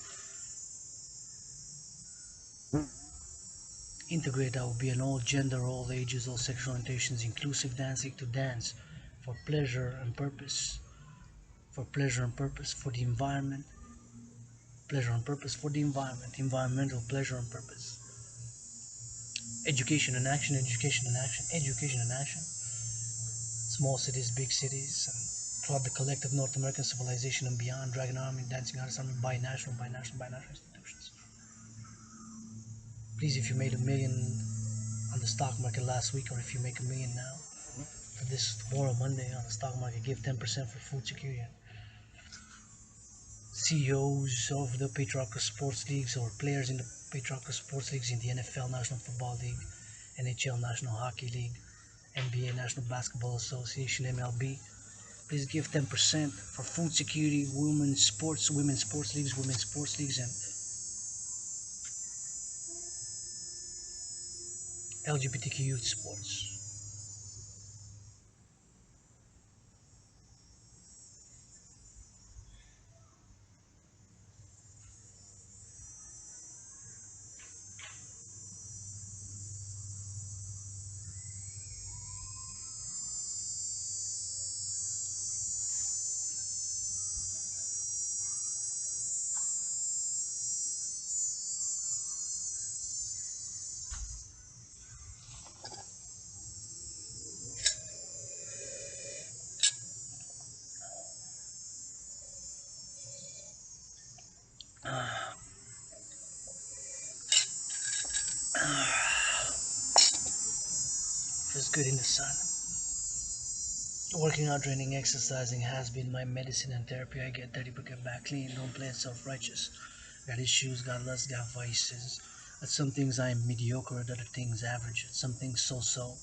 Integrate, that will be an all gender, all ages, all sexual orientations, inclusive dancing to dance for pleasure and purpose, for the environment, environmental pleasure and purpose. Education and action. Small cities, big cities, and throughout the collective North American civilization and beyond. Dragon Army, Dancing Artist Army, binational institutions. Please, if you made $1 million on the stock market last week, or if you make $1 million now, for this tomorrow Monday on the stock market, give 10% for food security. CEOs of the patriarchal sports leagues or players in the patriarchal sports leagues in the NFL, National Football League, NHL, National Hockey League, NBA, National Basketball Association, MLB. Please give 10% for food security, women's sports leagues, and LGBTQ youth sports. Feels good in the sun. Working out, training, exercising has been my medicine and therapy. I get dirty but get back clean. Don't play it self-righteous. Got issues, got lust, got vices. At some things I am mediocre, at other things average. At some things so-so.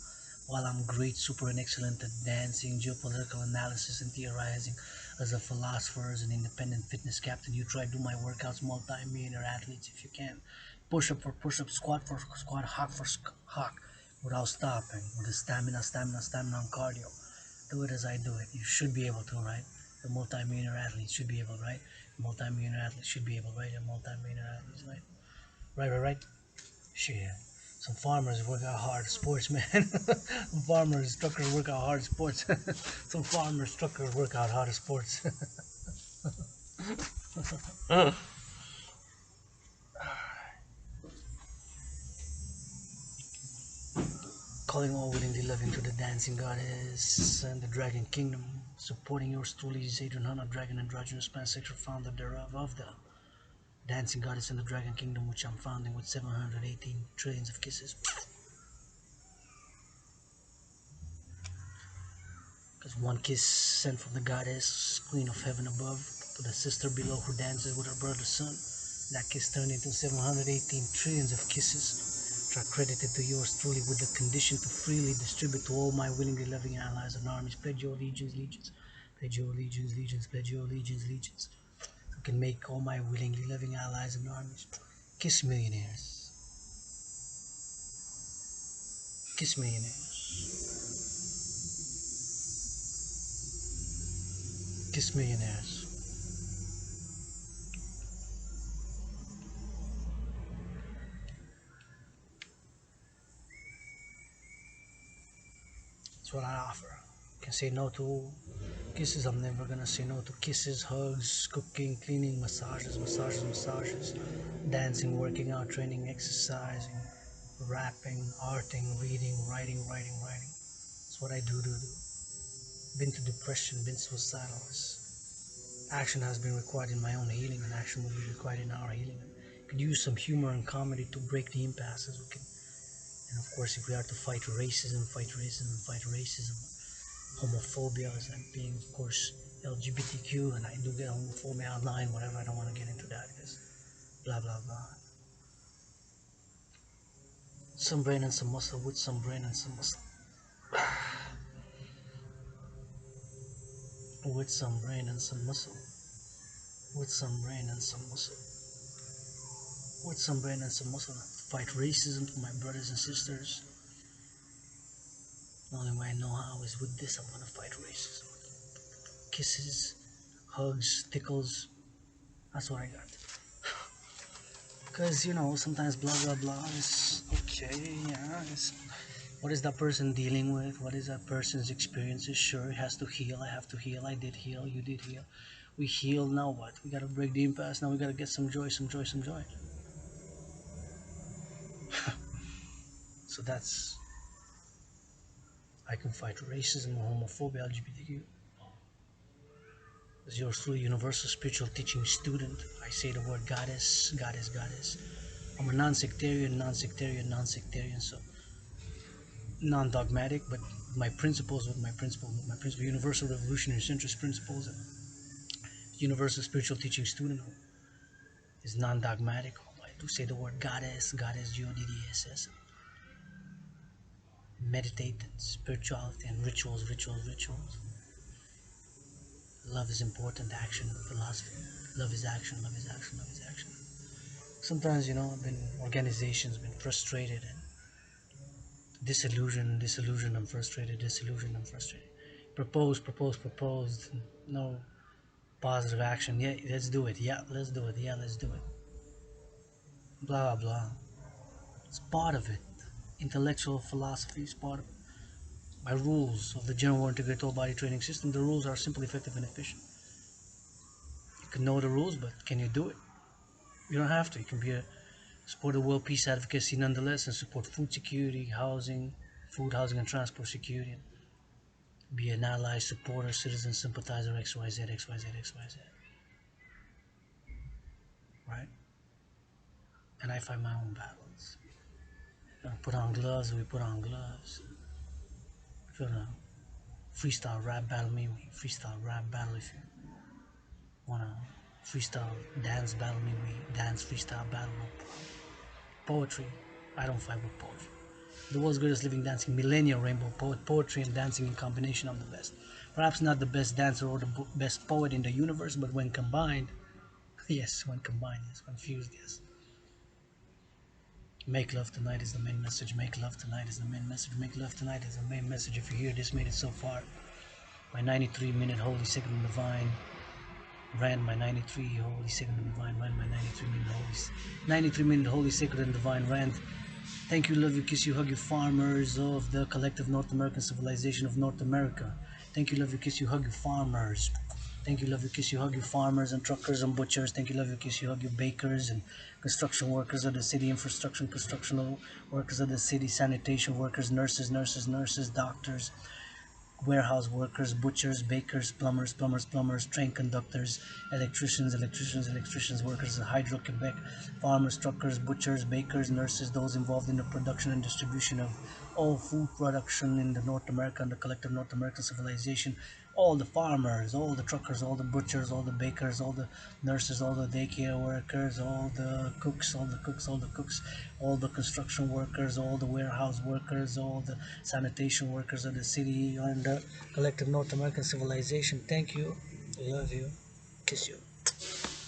While I'm great, super, and excellent at dancing, geopolitical analysis, and theorizing, as a philosopher, as an independent fitness captain, you try to do my workouts, multi-millionaire athletes if you can. Push up for push up, squat for squat, hawk for hawk, without stopping, with the stamina on cardio. Do it as I do it. You should be able to, right? The multi-millionaire athlete should be able, right? The multi-millionaire athlete should be able, right? The multi-millionaire athletes, right? Right. Shit. Some farmers work out hard, sportsmen. Some farmers, truckers work out hard, sports. Some farmers, truckers work out hard, sports. Calling all willingly loving to the dancing goddess and the dragon kingdom. Supporting yours truly is Adrian, Dragon, androgynous pansexual founder thereof of the dancing goddess and the dragon kingdom, which I'm founding with 718 trillions of kisses. Because one kiss sent from the goddess, queen of heaven above, to the sister below who dances with her brother's son. That kiss turned into 718 trillions of kisses, which are credited to yours truly with the condition to freely distribute to all my willingly loving allies and armies. Pledge your allegiance, legions. Pledge your allegiance, legions. Pledge your allegiance, legions. You can make all my willingly loving allies and armies. Kiss millionaires. Kiss millionaires. Kiss millionaires. That's what I offer. You can say no to kisses. I'm never gonna say no to kisses, hugs, cooking, cleaning, massages, dancing, working out, training, exercising, rapping, arting, reading, writing. That's what I do. Been to depression, been suicidal. Action has been required in my own healing, and action will be required in our healing. We could use some humor and comedy to break the impasses. We can, and of course, if we are to fight racism, homophobia, as I'm being, of course, LGBTQ, and I do get homophobia online, whatever. I don't want to get into that because blah blah blah. Some brain and some muscle, with some brain and some muscle, with some brain and some muscle, with some brain and some muscle, with some brain and some muscle. Fight racism for my brothers and sisters. The only way I know how is with this. I'm gonna fight racism. Kisses, hugs, tickles. That's what I got. Because, sometimes blah blah blah is okay, yeah. What is that person dealing with? What is that person's experiences? Sure, it has to heal. I have to heal. I did heal. You did heal. We healed. Now what? We gotta break the impasse. Now we gotta get some joy, some joy, some joy. So that's. I can fight racism, homophobia, LGBTQ. As your truly universal spiritual teaching student, I say the word goddess, goddess, goddess. I'm a non-sectarian, so non-dogmatic, but my principle, universal revolutionary centrist principles, and universal spiritual teaching student who is non-dogmatic. I do say the word goddess, goddess, G-O-D-D-S-S. Meditate and spirituality and rituals. Love is important, action, philosophy. Love is action, love is action, love is action. Sometimes, I've been organizations, been frustrated and disillusioned, I'm frustrated, disillusioned, I'm frustrated. Proposed. No positive action. Yeah, let's do it. Yeah, let's do it. Yeah, let's do it. Blah, blah. It's part of it. Intellectual philosophy is part of it. My rules of the general integrated whole body training system, the rules are simple, effective, and efficient. You can know the rules, but can you do it? You don't have to. You can be a support the world peace advocacy nonetheless and support food security, housing and transport security. Be an ally, supporter, citizen, sympathizer, XYZ. Right? And I fight my own battles. If I put on gloves, we put on gloves. If you freestyle rap battle me. We freestyle rap battle. If you wanna freestyle dance battle me, we dance freestyle battle. No problem. Poetry, I don't fight with poetry. The world's greatest living dancing millennial rainbow poet. Poetry and dancing in combination, I'm the best. Perhaps not the best dancer or the best poet in the universe, but when combined, yes, when combined, yes, when fused, yes. Make love tonight is the main message. Make love tonight is the main message. Make love tonight is the main message. If you hear this, made it so far. My 93-minute holy sacred and divine Rant, my 93 holy sacred and divine Rant, my 93-minute holy sacred and divine Rant. Thank you, love you, kiss you, hug you, farmers of the collective North American civilization of North America. Thank you, love you, kiss you, hug you, farmers. Thank you, love you, kiss you, hug you, farmers and truckers and butchers. Thank you, love you, kiss you, hug you, bakers and construction workers of the city, infrastructure, constructional workers of the city, sanitation workers, nurses, doctors, warehouse workers, butchers, bakers, plumbers, train conductors, electricians, workers at Hydro Quebec, farmers, truckers, butchers, bakers, nurses, those involved in the production and distribution of all food production in the North America and the collective North American civilization, all the farmers, all the truckers, all the butchers, all the bakers, all the nurses, all the daycare workers, all the cooks, all the construction workers, all the warehouse workers, all the sanitation workers of the city and the collective North American civilization. Thank you. I love you. Kiss you.